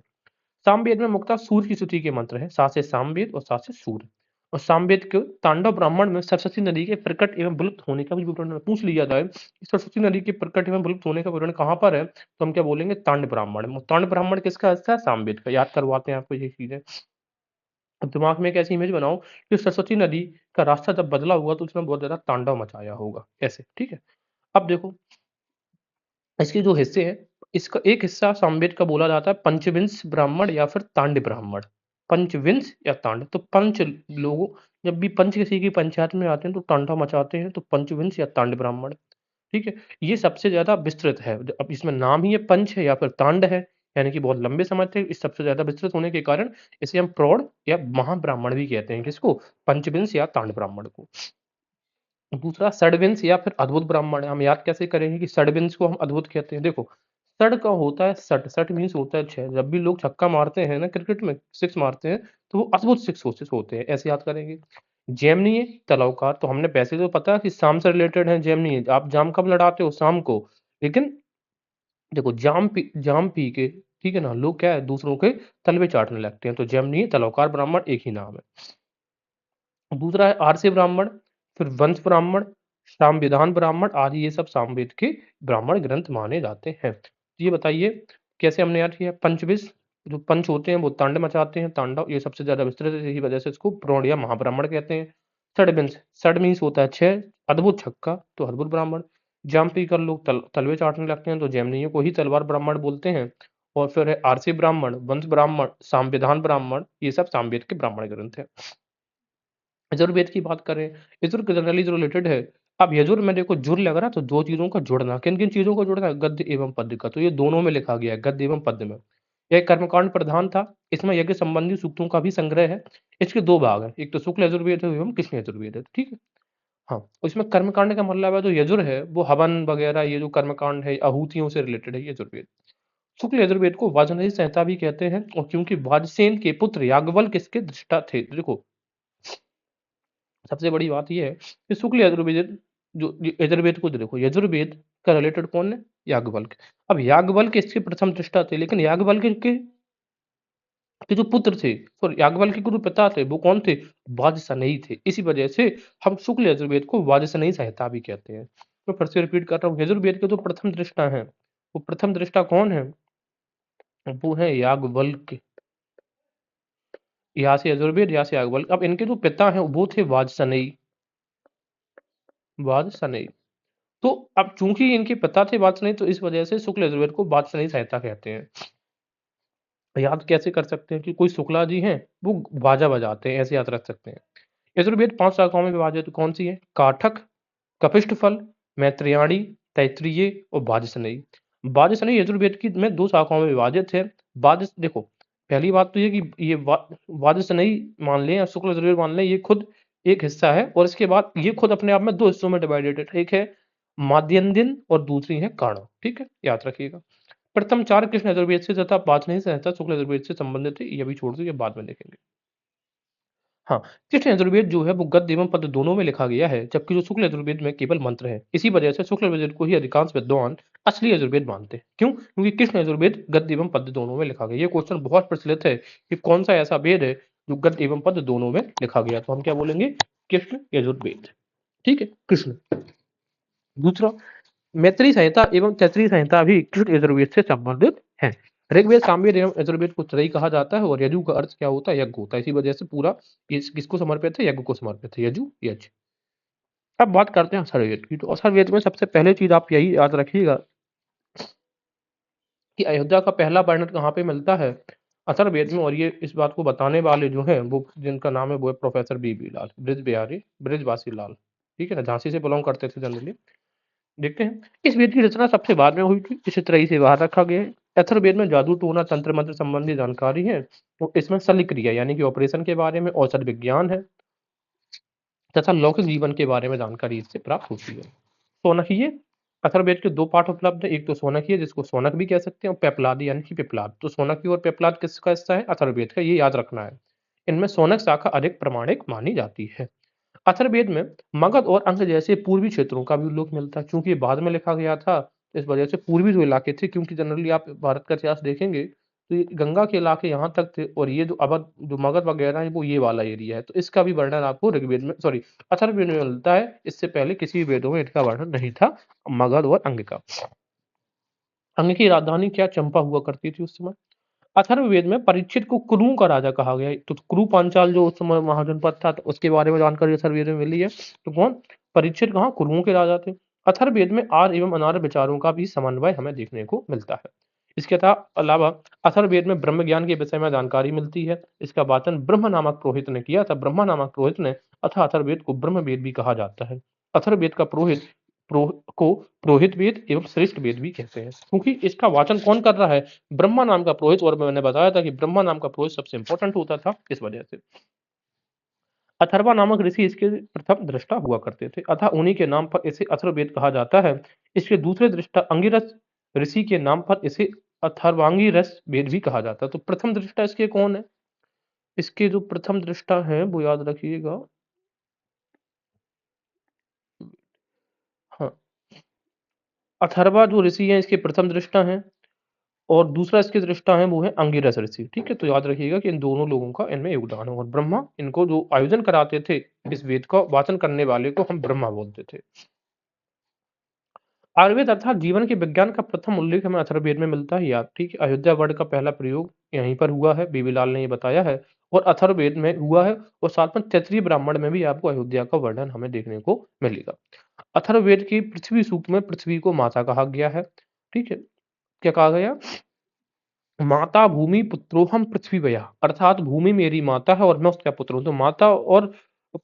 सामवेद में मुक्तः सूर्य की स्तुति के मंत्र हैं। सा से सामवेद और सा से सूर्य। और सामवेद के तांडव ब्राह्मण में सरस्वती नदी के प्रकट एवं विलुप्त होने का भी विवरण पूछ लिया जाए कि सरस्वती नदी के प्रकट एवं विलुप्त होने का विवरण कहाँ पर है? तो हम क्या बोलेंगे? तांड ब्राह्मण। तांड ब्राह्मण किसका हिस्सा है? सामवेद का। याद करवाते हैं आपको ये चीजें। अब दिमाग में एक ऐसी इमेज बनाओ कि सरस्वती नदी का रास्ता जब बदला होगा तो उसने बहुत ज़्यादा तांडव मचाया होगा, ऐसे, ठीक है? अब देखो, इसके जो हिस्से हैं, इसका एक हिस्सा सामवेद का बोला जाता है पंचविंश ब्राह्मण या फिर तांड ब्राह्मण। पंचविंश या तांड, तो पंच लोगों, जब भी पंच किसी की पंचायत में आते हैं तो तांडव मचाते हैं, तो पंचविंश या तांड ब्राह्मण, ठीक है? ये सबसे ज़्यादा विस्तृत है। अब इसमें नाम ही ये पंच है या फिर तांड है, यानी कि बहुत लंबे समय तक इस सबसे ज़्यादा विस्तृत होने के कारण इसे हम प्रौढ़ या महाब्राह्मण भी कहते हैं। किसको? पंचविंश या तांड ब्राह्मण को। दूसरा षड्विंश या फिर अद्भुत ब्राह्मण है। हम याद कैसे करेंगे कि षड्विंश को हम अद्भुत कहते हैं? देखो, षड का होता है सठ, सठ मीन्स होता है 6। जब भी लोग छक्का मारते हैं ना क्रिकेट में, 6 मारते हैं, तो वो अद्भुत 6 होते हैं, ऐसे याद करेंगे। जेमनीय तलवकार, तो हमने वैसे तो पता है कि शाम से रिलेटेड है जेमनीय। आप जाम कब लड़ाते हो? शाम को। लेकिन देखो, जाम पी के, ठीक है ना, लोग क्या है दूसरों के तलवे चाटने लगते हैं, तो जेमनीय तलवकार ब्राह्मण एक ही नाम है। दूसरा है आरसी ब्राह्मण, फिर वंश ब्राह्मण, सामविधान ब्राह्मण आदि, ये सब सामवेद के ब्राह्मण ग्रंथ माने जाते हैं। तो ये बताइए कैसे हमने याद किया? पंचविश, जो पंच होते हैं वो तांडव मचाते हैं, तांडव, ये सबसे ज्यादा विस्तृत है, इसी वजह से इसको प्रौढ़ या महाब्राह्मण कहते हैं। षड्विंश, षड मीन्स होता है 6, अद्भुत छक्का, तो अद्भुत ब्राह्मण। जाम पी कर लोग तलवे चाटने लगते हैं, तो जैमनीय को ही तलवार ब्राह्मण बोलते हैं। और फिर है आरसी ब्राह्मण, वंश ब्राह्मण, सामविधान ब्राह्मण, ये सब सामवेद के ब्राह्मण ग्रंथ है। यजुर्वेद की बात करें, यजुर् जनरली जो रिलेटेड है। अब यजुर् में देखो जुर लग रहा है, तो दो चीजों का जुड़ना, किन किन चीजों का जुड़ना है? गद्य एवं पद्य का, तो ये दोनों में लिखा गया है, गद्य एवं पद्य में। यह कर्मकांड प्रधान था, इसमें यज्ञ संबंधी सूक्तों का भी संग्रह है। इसके दो भाग हैं, एक तो शुक्ल यजुर्वेद है एवं कृष्ण यजुर्वेद है, ठीक है? हाँ, इसमें कर्मकांड का मतलब है जो यजुर है वो हवन वगैरह, ये जो कर्मकांड है आहूतियों से रिलेटेड है यजुर्वेद। शुक्ल यजुर्वेद को वाजपेयी संहिता भी कहते हैं, और क्योंकि वाजसेन के पुत्र याज्ञवल्क्य इसके दृष्टा थे। देखो, सबसे बड़ी बात ये है कि शुक्ल यजुर्वेद, जो यजुर्वेद को देखो, यजुर्वेद का रिलेटेड कौन है? याज्ञवल्क्य। अब याज्ञवल्क्य इसके प्रथम दृष्टा थे, लेकिन याज्ञवल्क्य के जो पुत्र थे, सॉरी, याज्ञवल्क्य के जो पिता थे वो कौन थे? वाजसनेयी थे। इसी वजह से हम शुक्ल यजुर्वेद को वाजसनेयी संहिता भी कहते हैं। मैं फिर से रिपीट कर रहा हूँ, यजुर्वेद के जो प्रथम दृष्टा है, वो प्रथम दृष्टा कौन है? वो है याज्ञवल्क्य। यहाँ से यजुर्वेद, यहाँ से याज्ञवल्क्य। अब इनके जो पिता हैं वो थे वाजसनेयी, वाजसनेयी। तो अब चूंकि इनके पिता थे वाजसनेयी, तो इस वजह से शुक्ल यजुर्वेद को वाजसनेयी संहिता कहते हैं। याद कैसे कर सकते हैं कि कोई शुक्ला जी हैं, वो बाजा बजाते हैं, ऐसे याद रख सकते हैं। यजुर्वेद 5 शाखाओं में विभाजित कौन सी है? काठक, कपिष्ठफल, मैत्रेयाणी, तैत्तिरीय और वाजसनेयी। वाजसनेयी यजुर्वेद की में 2 शाखाओं में विभाजित है। वाज देखो, पहली बात तो ये कि ये वाजसनेयी मान लें या शुक्ल यजुर्वेद मान लें, ये खुद एक हिस्सा है, और इसके बाद ये खुद अपने आप में 2 हिस्सों में डिवाइडेड है। एक है माध्यन्दिन और दूसरी है कर्ण, ठीक है? याद रखिएगा। प्रथम 4 कृष्ण यजुर्वेद से तथा वाजसनेयी संहिता शुक्ल यजुर्वेद से संबंधित है। ये भी छोड़ दो, ये बाद में देखेंगे। हाँ, कृष्ण यजुर्वेद जो है वो गद्य एवं पद्य दोनों में लिखा गया है, जबकि जो शुक्ल यजुर्वेद में केवल मंत्र है। इसी वजह से शुक्ल यजुर्वेद को ही अधिकांश विद्वान असली यजुर्वेद मानते हैं। क्यों? क्योंकि कृष्ण यजुर्वेद गद्य एवं पद्य दोनों में लिखा गया। ये क्वेश्चन बहुत प्रचलित है कि कौन सा ऐसा वेद है जो गद्य एवं पद्य दोनों में लिखा गया, तो हम क्या बोलेंगे? कृष्ण यजुर्वेद, ठीक है? कृष्ण। दूसरा, मैत्री संहिता एवं तैत्तिरीय संहिता भी कृष्ण यजुर्वेद से संबंधित है। ऋग्वेद, सामवेद एवं यजुर्वेद को त्रयी कहा जाता है, और यजु का अर्थ क्या होता है? यज्ञ होता है। इसी वजह से पूरा किसको समर्पित है? यज्ञ को समर्पित है, यजु, यज्ञ। अब बात करते हैं अथर्ववेद की। तो अथर्ववेद में सबसे पहले चीज आप यही याद रखिएगा कि अयोध्या का पहला वर्णन कहाँ पे मिलता है? अथर्ववेद में। और ये इस बात को बताने वाले जो हैं वो, जिनका नाम है वो है प्रोफेसर बीबी लाल, ब्रिज बिहारी ब्रिजवासी लाल, ठीक है ना? झांसी से बिलोंग करते थे जनरली। देखते हैं, इस वेद की रचना सबसे बाद में हुई थी, इसे त्रयी से बाहर रखा गया है। अथर्ववेद में जादू टोना तंत्र मंत्र संबंधी जानकारी है, तो इसमें शल्यक्रिया यानी कि ऑपरेशन के बारे में, औषध विज्ञान है, तथा लौकिक जीवन के बारे में जानकारी इससे प्राप्त होती है। सोनकीय, अथर्ववेद के 2 पाठ उपलब्ध है, एक तो सोनकीय जिसको सोनक भी कह सकते हैं, और पेपलाद यानी कि पिपलाद। तो सोनकीय और पेपलाद किसका हिस्सा है? अथर्ववेद का, ये याद रखना है। इनमें सोनक शाखा अधिक प्रमाणिक मानी जाती है। अथर्ववेद में मगध और अंग जैसे पूर्वी क्षेत्रों का भी उल्लेख मिलता है, क्योंकि ये बाद में लिखा गया था, इस वजह से पूर्वी जो इलाके थे, क्योंकि जनरली आप भारत का इतिहास देखेंगे तो ये गंगा के इलाके यहाँ तक थे, और ये जो अवध, जो मगध वगैरह है, वो ये वाला एरिया है। तो इसका भी वर्णन आपको ऋग्वेद में, सॉरी, अथर्ववेद में मिलता है। इससे पहले किसी भी वेदों में इनका वर्णन नहीं था, मगध और अंग का। अंग की राजधानी क्या चंपा हुआ करती थी उस समय? अथर्ववेद में परीक्षित को कुरु का राजा कहा गया है। तो कुरु पांचाल जो उस समय महाजनपद था, तो उसके बारे में जानकारी अथर्ववेद में मिली है। तो कौन? परीक्षित कहाँ? कुरुओं के राजा थे। अथर्ववेद में आर्य एवं अनार्य विचारों का भी समन्वय हमें देखने को मिलता है। इसके अलावा अथर्ववेद में ब्रह्म ज्ञान के विषय में जानकारी मिलती है। इसका वाचन ब्रह्म नामक पुरोहित ने किया था। ब्रह्मा नामक पुरोहित ने, अतः अथर्ववेद को ब्रह्मवेद भी कहा जाता है। अथर्ववेद का पुरोहित प्रो को पुरोहित वेद एवं श्रेष्ठ वेद भी कहते हैं, क्योंकि इसका वाचन कौन कर रहा है? ब्रह्मा नाम का पुरोहित। और मैंने बताया था कि ब्रह्मा नाम का पुरोहित सबसे इंपॉर्टेंट होता था, इस वजह से। अथर्वा नामक ऋषि इसके प्रथम दृष्टा हुआ करते थे, अतः उन्हीं के नाम पर इसे अथर्ववेद कहा जाता है। इसके दूसरे दृष्टा अंगिरस ऋषि के नाम पर इसे अथर्वांगिरस वेद भी कहा जाता है। तो प्रथम दृष्टा इसके कौन है? इसके जो प्रथम दृष्टा है वो याद रखिएगा। हाँ, अथर्वा जो ऋषि है इसके प्रथम दृष्टा हैं, और दूसरा इसके दृष्टा है वो है अंगिरस ऋषि। ठीक है, तो याद रखिएगा कि इन दोनों लोगों का इनमें योगदान है। और ब्रह्मा इनको जो आयोजन कराते थे, इस वेद का वाचन करने वाले को हम ब्रह्मा बोलते थे। आयुर्वेद अर्थात जीवन के विज्ञान का प्रथम उल्लेख हमें अथर्ववेद में मिलता है यार। ठीक है, अयोध्या वर्ड का पहला प्रयोग यहीं पर हुआ है, बीबीलाल ने ये बताया है। और अथर्ववेद में हुआ है, और साथ में तैत्तिरीय ब्राह्मण में भी आपको अयोध्या का वर्णन हमें देखने को मिलेगा। अथर्ववेद की पृथ्वी सूक्त में पृथ्वी को माता कहा गया है। ठीक है, क्या कहा गया? माता भूमि पुत्रोहम पृथ्वी वया, अर्थात भूमि मेरी माता है और मैं उसका पुत्र हूँ। तो माता और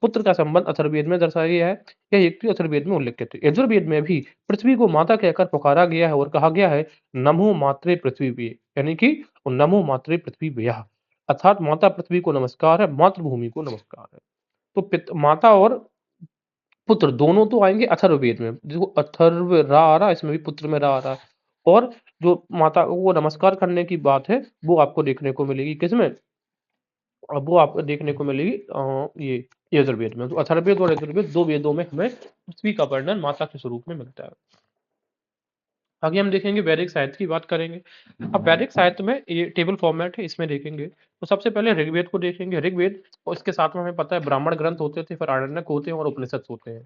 पुत्र का संबंध अथर्ववेद में दर्शाया गया है। यह एक अथर्ववेद में उल्लेखित है। यजुर्वेद में भी पृथ्वी को माता कहकर पुकारा गया है और कहा गया है नमो मात्रे पृथ्वी पे, यानी कि नमो मात्रे पृथ्वी व्यः, अर्थात माता पृथ्वी को नमस्कार है, मातृभूमि को नमस्कार है। तो माता और पुत्र दोनों तो आएंगे अथर्ववेद में। देखो अथर्व रा आ रहा है, इसमें भी पुत्र में रा आ रहा है। और जो माता को नमस्कार करने की बात है वो आपको देखने को मिलेगी किसमें? अब वो आपको देखने को मिलेगी ये यजुर्वेद में। तो अथर्ववेद और यजुर्वेद दो वेदों में हमें पृथ्वी का वर्णन माता के स्वरूप में मिलता है। आगे हम देखेंगे वैदिक साहित्य की बात करेंगे। अब वैदिक साहित्य में ये टेबल फॉर्मेट है, इसमें देखेंगे। तो सबसे पहले ऋग्वेद को देखेंगे। ऋग्वेद और इसके साथ में हमें पता है ब्राह्मण ग्रंथ होते थे, फिर आरण्यक होते हैं और उपनिषद होते हैं।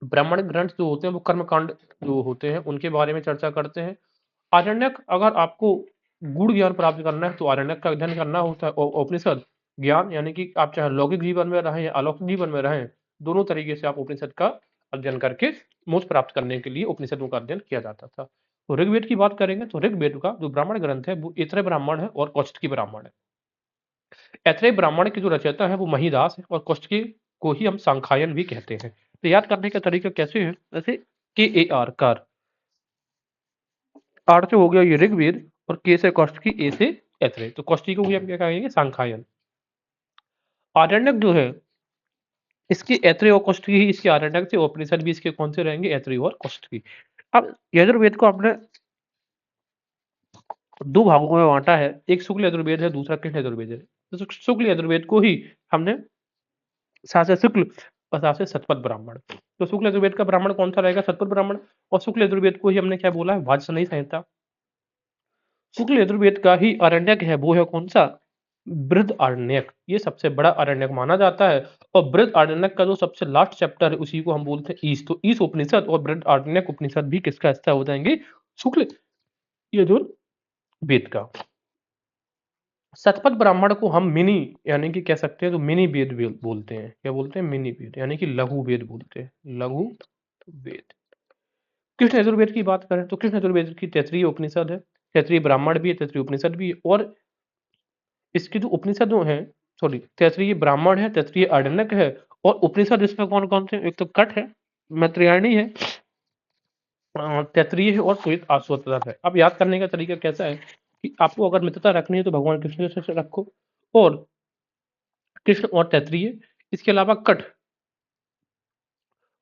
ब्राह्मण ग्रंथ जो होते हैं वो कर्मकांड जो होते हैं उनके बारे में चर्चा करते हैं। आरण्यक, अगर आपको गूढ़ ज्ञान प्राप्त करना है तो आरण्यक का अध्ययन करना होता है। और उपनिषद ज्ञान, यानी कि आप चाहे लौकिक जीवन में रहें या अलौकिक जीवन में रहें, दोनों तरीके से आप उपनिषद का अध्ययन करके मोक्ष प्राप्त करने के लिए उपनिषदों का अध्ययन किया जाता था। तो ऋग्वेद की बात करेंगे तो ऋग्वेद का जो ब्राह्मण ग्रंथ है वो ऐत्रेय ब्राह्मण है और कौशिकी ब्राह्मण है। ऐत्रेय ब्राह्मण के जो रचयिता है वो महिदास है, और कौशिकी को ही हम सांख्यायन भी कहते हैं। तो याद करने का तरीका कैसे है? जैसे के ए आर कार, आर से हो गया ये ऋग्वेद, और के से कौशिकी, ए से ऐत्रेय। तो कौशिकी को भी हम क्या कहेंगे? सांख्यायन। आरण्यक जो है इसके ऐत्रेय और कौशिकी ही इसके आरण्यक थे, और उपनिषद भी इसके कौन से रहेंगे? ऐत्रेय और कौशिकी। अब यजुर्वेद को हमने दो भागों में बांटा है, एक शुक्ल यजुर्वेद है, दूसरा कृष्ण यजुर्वेद है। तो शुक्ल यजुर्वेद को ही हमने शास्त्र शुक्ल और शास्त्र शतपथ ब्राह्मण। तो शुक्ल यजुर्वेद का ब्राह्मण कौन सा रहेगा? शतपथ ब्राह्मण। और शुक्ल यजुर्वेद को ही हमने क्या बोला है? वाजसनेयी संहिता। शुक्ल यजुर्वेद का ही आरण्यक है वो है कौन सा? बृहदारण्यक। ये सबसे बड़ा आरण्यक माना जाता है। और बृहदारण्यक का जो सबसे लास्ट चैप्टर है उसी को हम बोलते हैं ईश। तो ईश उपनिषद और बृहदारण्यक उपनिषद भी किसका हिस्सा हो जाएंगे? शुक्ल यजुर्वेद का। शतपथ ब्राह्मण को हम मिनी, यानी कि कह सकते हैं जो मिनी वेद बोलते हैं। क्या बोलते हैं? मिनी वेद, यानी कि लघु वेद बोलते हैं, लघु वेद। कृष्ण यजुर्वेद की बात करें तो कृष्ण यजुर्वेद की तैत्तिरीय उपनिषद है, तैत्तिरीय ब्राह्मण भी है, तैत्तिरीय उपनिषद भी है। और इसकी जो उपनिषद हैं, सॉरी, तैत्तिरीय ब्राह्मण है, तैत्तिरीय आरण्यक है, और उपनिषद इसमें कौन कौन से? एक तो कट है, मैत्रेयणी है, तैत्तिरीय है, और श्वेत अश्वत्थर है। अब याद करने का तरीका कैसा है कि आपको अगर मित्रता रखनी है तो भगवान कृष्ण से रखो, और कृष्ण और तैत्तिरीय, इसके अलावा कट,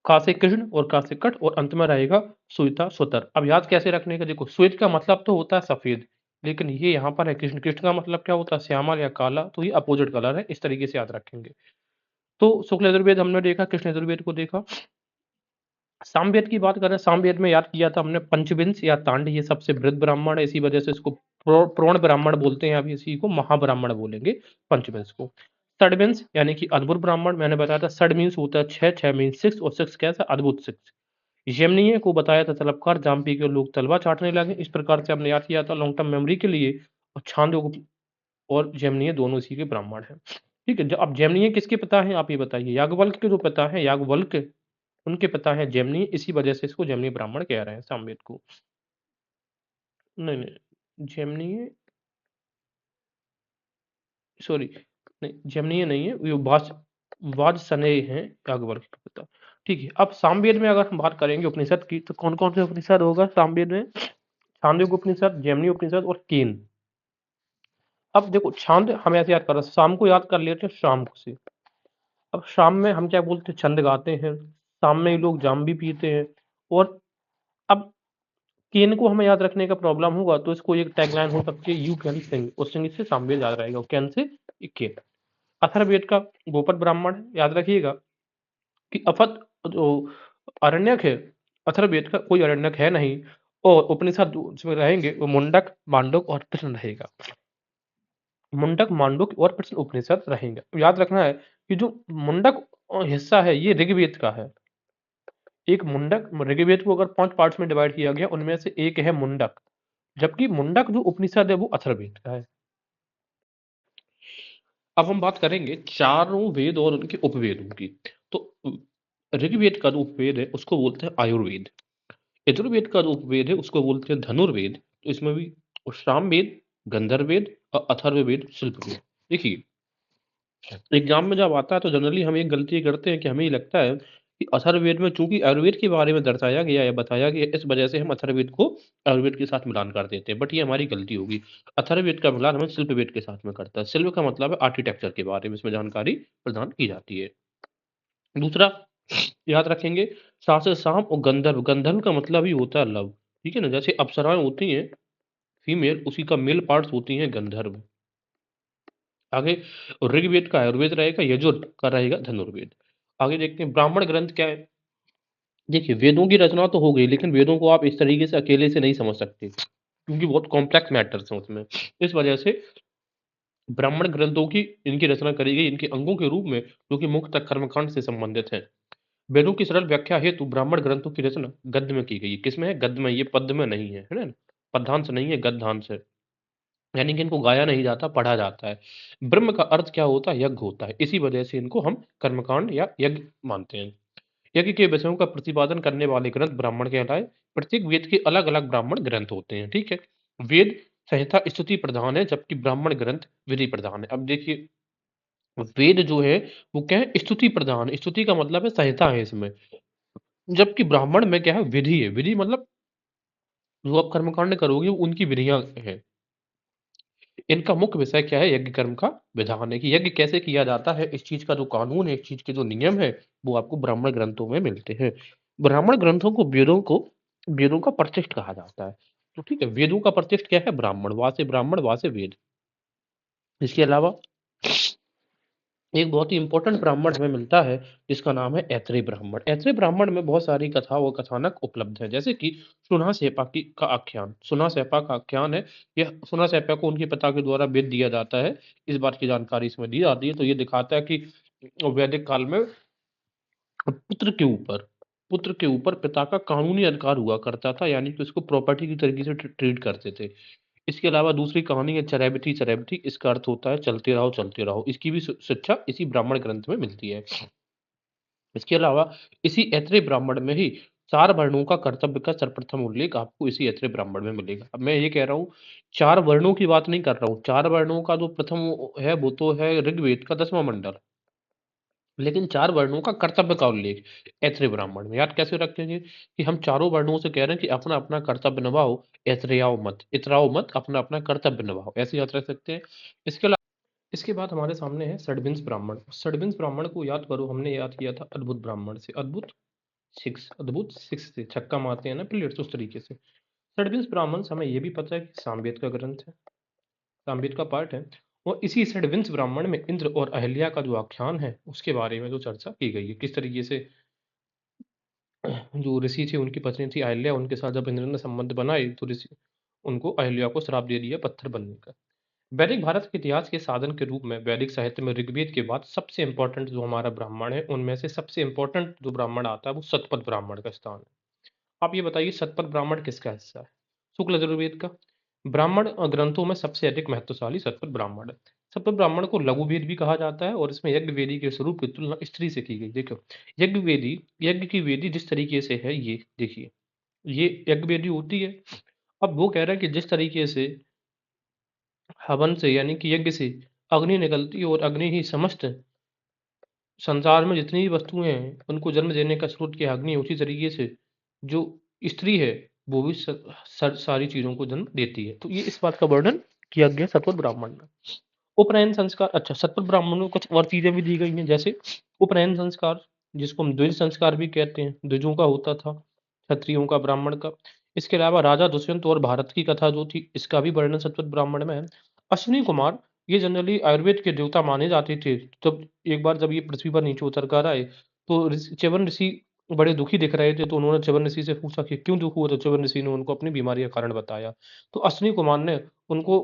का से कृष्ण और का से कट, और अंत में रहेगा श्वेता स्वतर। अब याद कैसे रखने का? देखो श्वेत का मतलब तो होता है सफेद, लेकिन ये यहाँ पर है कृष्ण। कृष्ण का मतलब क्या होता है? श्यामल या काला। तो ये अपोजिट कलर है, इस तरीके से याद रखेंगे। तो शुक्ल यजुर्वेद हमने देखा, कृष्ण यजुर्वेद को देखा। सामवेद की बात करें, सामवेद में याद किया था हमने पंचविंश या तांड, ये सबसे वृद्ध ब्राह्मण है, इसी वजह से इसको प्रोण ब्राह्मण बोलते हैं। अभी इसी को महाब्राह्मण बोलेंगे पंचविंश को। षड्विंश यानी कि अद्भुत ब्राह्मण, मैंने बताया था षड मीन्स होता है छह, छह मीन्स सिक्स, और सिक्स कैसा? अद्भुत सिक्स। यमनीय को बताया था तलबकार, जाम पी के लोग तलवा चाटने लगे। इस प्रकार से हमने याद किया था लॉन्ग टर्म मेमोरी के लिए। और छांदोग्य और जैमिनीय दोनों इसी के ब्राह्मण हैं। ठीक है, अब जैमिनीय किसके पिता हैं आप ये बताइए? याज्ञवल्क्य के जो पिता हैं याज्ञवल्क्य, उनके पिता हैं जैमिनी, इसी वजह से इसको जैमिनी ब्राह्मण कह रहे हैं सामवेद को। नहीं, नहीं, जैमिनीय सॉरी, नहीं जैमिनीय नहीं है, ये वाजसनेय हैं याज्ञवल्क्य के पिता। ठीक है, अब सामवेद में अगर हम बात करेंगे उपनिषद की, तो कौन-कौन से उपनिषद होगा सामवेद में? छांदोग्य उपनिषद, जैमिनी उपनिषद और केन। अब देखो छांद हम ऐसे याद कर रहे हैं, शाम को याद कर लेते हैं शाम को से। अब शाम में हम क्या बोलते हैं, छंद गाते हैं, शाम में ही लोग जाम भी पीते हैं। और अब केन को हमें याद रखने का प्रॉब्लम होगा, तो इसको एक टैगलाइन हो सकती है, यू कैन सिंग, और सिंग से सामवेद याद रहेगा, कैन से केन। अथर्ववेद का गोपद ब्राह्मण है, याद रखिएगा कि अफत जो अरण्यक है, अथर्ववेद का कोई अरण्यक है नहीं, और उपनिषद जिसमें रहेंगे वो मुंडक, मांडुक और प्रश्न रहेगा। मुंडक, मांडुक और प्रश्न उपनिषद रहेंगे। तो याद रखना है कि जो मुंडक हिस्सा है ये ऋग्वेद का है। एक मुंडक, ऋग्वेद को अगर 5 पार्ट्स में डिवाइड किया गया, उनमें से एक है मुंडक, जबकि मुंडक जो उपनिषद है वो अथर्ववेद का है। अब हम बात करेंगे चारों वेद और उनके उपवेदों की। तो ऋग्वेद का जो उपवेद है उसको बोलते हैं आयुर्वेद। यजुर्वेद का जो उपवेद है उसको बोलते हैं धनुर्वेद। तो इसमें भी सामवेद, गंधर्ववेद और अथर्ववेद, शिल्पवेद। देखिए एग्जाम में जब आता है तो जनरली हम एक गलती करते हैं कि हमें ये लगता है कि अथर्ववेद में चूंकि आयुर्वेद के बारे में दर्शाया गया या बताया गया, इस वजह से हम अथर्ववेद को आयुर्वेद के साथ मिलान कर देते हैं, बट ये हमारी गलती होगी। अथर्ववेद का मिलान हमें शिल्पवेद के साथ में करता है। शिल्प का मतलब है आर्किटेक्चर के बारे में, इसमें जानकारी प्रदान की जाती है। दूसरा याद रखेंगे, सासे साम और गंधर्व। गंधर्व का मतलब ही होता है लव। ठीक है ना, जैसे अप्सराएं होती हैं फीमेल, उसी का मेल पार्ट्स होती हैं गंधर्व। आगे ऋग्वेद का आयुर्वेद रहेगा, यजुर का रहेगा धनुर्वेद। आगे देखते हैं ब्राह्मण ग्रंथ क्या है। देखिए वेदों की रचना तो हो गई, लेकिन वेदों को आप इस तरीके से अकेले से नहीं समझ सकते, क्योंकि बहुत कॉम्प्लेक्स मैटर्स हैं उसमें। इस वजह से ब्राह्मण ग्रंथों की इनकी रचना करी गई इनके अंगों के रूप में, जो कि मुख्यतः कर्मकांड से संबंधित हैं। वेदों की सरल व्याख्या हेतु ब्राह्मण ग्रंथों की रचना गद्य में की गई है। किसमें है? गद्य में। ये पद्य में नहीं है ना, पद्यांश नहीं है, गद्यांश है। यानी कि इनको गाया नहीं जाता, पढ़ा जाता है। ब्रह्म का अर्थ क्या होता है? यज्ञ होता है। इसी वजह से इनको हम कर्मकांड या यज्ञ मानते हैं। यज्ञ के विषयों का प्रतिपादन करने वाले ग्रंथ ब्राह्मण कहलाए। प्रत्येक वेद के अलग अलग ब्राह्मण ग्रंथ होते हैं। ठीक है, वेद संहिता स्तुति प्रधान है, जबकि ब्राह्मण ग्रंथ विधि प्रधान है। अब देखिए वेद जो है वो क्या है? स्तुति प्रधान। स्तुति का मतलब है संहिता है इसमें, जबकि ब्राह्मण में क्या है? विधि है। विधि मतलब जो आप कर्मकांड करोगे वो उनकी विधियां हैं। इनका मुख्य विषय क्या है? यज्ञ कर्म का विधान है, कि यज्ञ कैसे किया जाता है, इस चीज का जो कानून है, इस चीज के जो नियम है, वो आपको ब्राह्मण ग्रंथों में मिलते हैं। ब्राह्मण ग्रंथों को वेदों का प्रतिष्ठ कहा जाता है। तो ठीक है, वेदों का प्रतिष्ठ क्या है? ब्राह्मण वहां से वेद। इसके अलावा एक बहुत ही इंपॉर्टेंट ब्राह्मण हमें मिलता है, जिसका नाम है ऐत्रेय ब्राह्मण। ऐत्रेय ब्राह्मण में बहुत सारी कथा और कथानक उपलब्ध है, जैसे कि सुना की का आख्यान। सुना का आख्यान है। यह सुना को उनके पिता के द्वारा वेद दिया जाता है, इस बात की जानकारी इसमें दी जाती है। तो ये दिखाता है कि वैदिक काल में पुत्र के ऊपर पुत्र के ऊपर पिता का कानूनी अधिकार हुआ करता था, यानी कि उसको प्रॉपर्टी की तरीके से ट्रीट करते थे। इसके अलावा दूसरी कहानी है चरैबती। चरैबती इसका अर्थ होता है चलते रहो। इसकी भी शिक्षा इसी ब्राह्मण ग्रंथ में मिलती है। इसके अलावा इसी ऐत्रेय ब्राह्मण में ही 4 वर्णों का कर्तव्य का सर्वप्रथम उल्लेख आपको इसी ऐत्रेय ब्राह्मण में मिलेगा। अब मैं ये कह रहा हूँ 4 वर्णों की बात नहीं कर रहा हूँ। 4 वर्णों का जो प्रथम है वो तो है ऋग्वेद का 10वां मंडल। लेकिन 4 वर्णों का कर्तव्य का उल्लेख ऐत्रेय ब्राह्मण में। याद कैसे रखेंगे कि हम चारों वर्णों से कह रहे हैं कि अपना-अपना कर्तव्य निभाओ, इतराओ मत, अपना-अपना कर्तव्य निभाओ। ऐसे याद रख सकते हैं। इसके अलावा इसके बाद हमारे सामने है षड्विंश ब्राह्मण। षड्विंश ब्राह्मण को याद करो, हमने याद किया था अद्भुत ब्राह्मण से। अद्भुत 6 से छक्का मारते हैं ना प्लेयर्स, उस तरीके से। षड्विंश ब्राह्मण से हमें ये भी पता है कि सामवेद का ग्रंथ है, सामवेद का पार्ट है। और इसी षड्विंश ब्राह्मण में इंद्र और अहिल्या का जो आख्यान है उसके बारे में जो चर्चा की गई है, किस तरीके से जो ऋषि थे उनकी पत्नी थी अहिल्या, उनके साथ जब इंद्र ने संबंध बनाए तो ऋषि उनको अहिल्या को श्राप दे दिया पत्थर बनने का। वैदिक भारत के इतिहास के साधन के रूप में वैदिक साहित्य में ऋग्वेद के बाद सबसे इंपॉर्टेंट जो हमारा ब्राह्मण है, उनमें से सबसे इंपॉर्टेंट जो ब्राह्मण आता है वो शतपथ ब्राह्मण का स्थान है। आप ये बताइए शतपथ ब्राह्मण किसका हिस्सा है? शुक्ल यजुर्वेद का। ब्राह्मण ग्रंथों में सबसे अधिक महत्वशाली शतपथ ब्राह्मण है। शतपथ ब्राह्मण को लघु वेद भी कहा जाता है और इसमें यज्ञ वेदी के स्वरूप की तुलना स्त्री से की गई। देखो, यज्ञ वेदी, यज्ञ की वेदी जिस तरीके से है, ये देखिए, ये यज्ञ वेदी होती है। अब वो कह रहा है कि जिस तरीके से हवन से यानी कि यज्ञ से अग्नि निकलती है और अग्नि ही समस्त संसार में जितनी भी वस्तुएं हैं उनको जन्म देने का स्रोत क्या है, अग्नि है। उसी तरीके से जो स्त्री है वो भी सारी चीजों को जन्म देती है। तो ये इस बात का वर्णन किया गया शतपथ ब्राह्मण में। उपनयन संस्कार, अच्छा, शतपथ ब्राह्मण में कुछ और चीजें भी दी गई हैं, जैसे उपनयन संस्कार, जिसको हम द्विज संस्कार भी कहते हैं, द्विजों का होता था, क्षत्रियों का, ब्राह्मण का। इसके अलावा राजा दुष्यंत और भारत की कथा जो थी, इसका भी वर्णन शतपथ ब्राह्मण में है। अश्विनी कुमार, ये जनरली आयुर्वेद के देवता माने जाते थे। जब एक बार जब ये पृथ्वी पर नीचे उतर कर आए तो च्यवन ऋषि बड़े दुखी दिख रहे थे, तो उन्होंने च्यवन ऋषि से पूछा कि क्यों दुख हुआ, तो च्यवन ऋषि ने उनको अपनी बीमारी का कारण बताया। तो अश्विनी कुमार ने उनको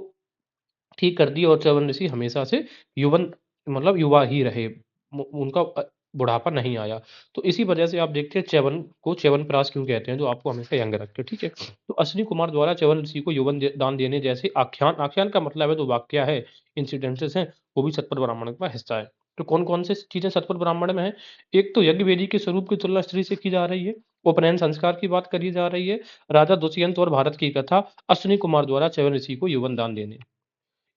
ठीक कर दी और च्यवन ऋषि हमेशा से युवन मतलब युवा ही रहे। उनका बुढ़ापा नहीं आया। तो इसी वजह से आप देखते हैं च्यवन को च्यवनप्राश क्यों कहते हैं, जो आपको हमेशा यंग रखते हैं, ठीक है। तो अश्विनी कुमार द्वारा च्यवन ऋषि को यौवन दान देने जैसे आख्यान, आख्यान का मतलब है जो वाक्य है, इंसिडेंसेस हैं, वो भी शतपथ ब्राह्मण का हिस्सा है। तो कौन कौन से चीजें शतपथ ब्राह्मण में है? एक तो यज्ञ वेदी के स्वरूप की तुलना स्त्री से की जा रही है, उपनयन संस्कार की बात करी जा रही है, राजा दुष्यंत और भारत की कथा, अश्विनी कुमार द्वारा च्यवन ऋषि को यौवन दान देने।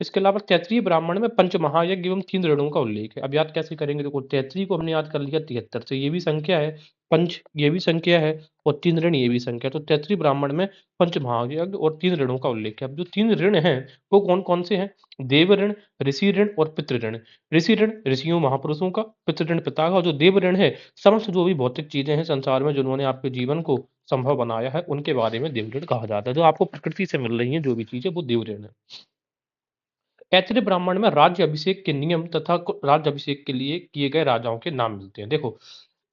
इसके अलावा तैत्रीय ब्राह्मण में पंच महायज्ञ एवं तीन ऋणों का उल्लेख है। अब याद कैसे करेंगे? देखो, तैत्रीय को हमने याद कर लिया 73 से, ये भी संख्या है, पंच ये भी संख्या है और तीन ऋण ये भी संख्या है। तो तैत्रीय ब्राह्मण में पंच महायज्ञ और तीन ऋणों का उल्लेख है। अब जो तीन ऋण हैं वो कौन कौन से हैं? देव ऋण, ऋषि ऋण और पितृ ऋण। ऋषि ऋण ऋषियों महापुरुषों का, पितृ ऋण पिता का, और जो देव ऋण है समस्त जो भी भौतिक चीजें हैं संसार में जिन्होंने आपके जीवन को संभव बनाया है, उनके बारे में देव ऋण कहा जाता है। जो आपको प्रकृति से मिल रही है जो भी चीजें, वो देव ऋण है। ऐत्रेय ब्राह्मण में राज्य अभिषेक के नियम तथा राज्य अभिषेक के लिए किए गए राजाओं के नाम मिलते हैं। देखो,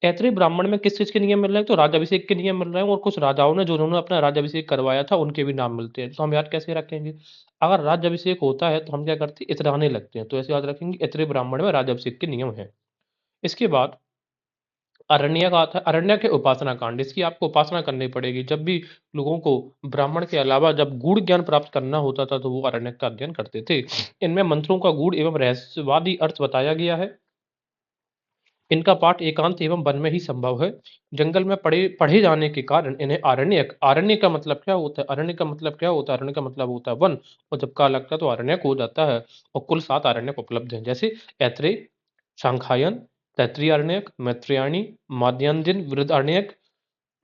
ऐत्रेय ब्राह्मण में किस चीज के नियम मिल रहे हैं? तो राज्य अभिषेक के नियम मिल रहे हैं और कुछ राजाओं ने जो उन्होंने अपना राज्य अभिषेक करवाया था उनके भी नाम मिलते हैं। तो हम याद कैसे रखेंगे? अगर राज्य अभिषेक होता है तो हम क्या करते हैं? इतराने लगते हैं, तो ऐसे याद रखेंगे ऐत्रेय ब्राह्मण में राज्य अभिषेक के नियम है। इसके बाद अरण्यक आता है। अरण्यक है उपासना कांड, इसकी आपको उपासना करनी पड़ेगी। जब भी लोगों को ब्राह्मण के अलावा जब गूढ़ ज्ञान प्राप्त करना होता था तो वो अरण्यक का अध्ययन करते थे। इनमें मंत्रों का गूढ़ एवं रहस्यवादी अर्थ बताया गया है। इनका पाठ एकांत एवं वन में ही संभव है। जंगल में पढ़े जाने के कारण इन्हें आरण्यक, आरण्य का मतलब क्या होता है? अरण्य का मतलब क्या होता है? अरण्य का मतलब होता है वन, और जब काल लगता है तो अरण्यक हो जाता है। और कुल 7 अरण्यक उपलब्ध हैं, जैसे ऐत्रेय, शांखायन, तैत्रीय अरण्यक, मैत्रेयाणी, माद्यान्दिन, वृहदारण्यक,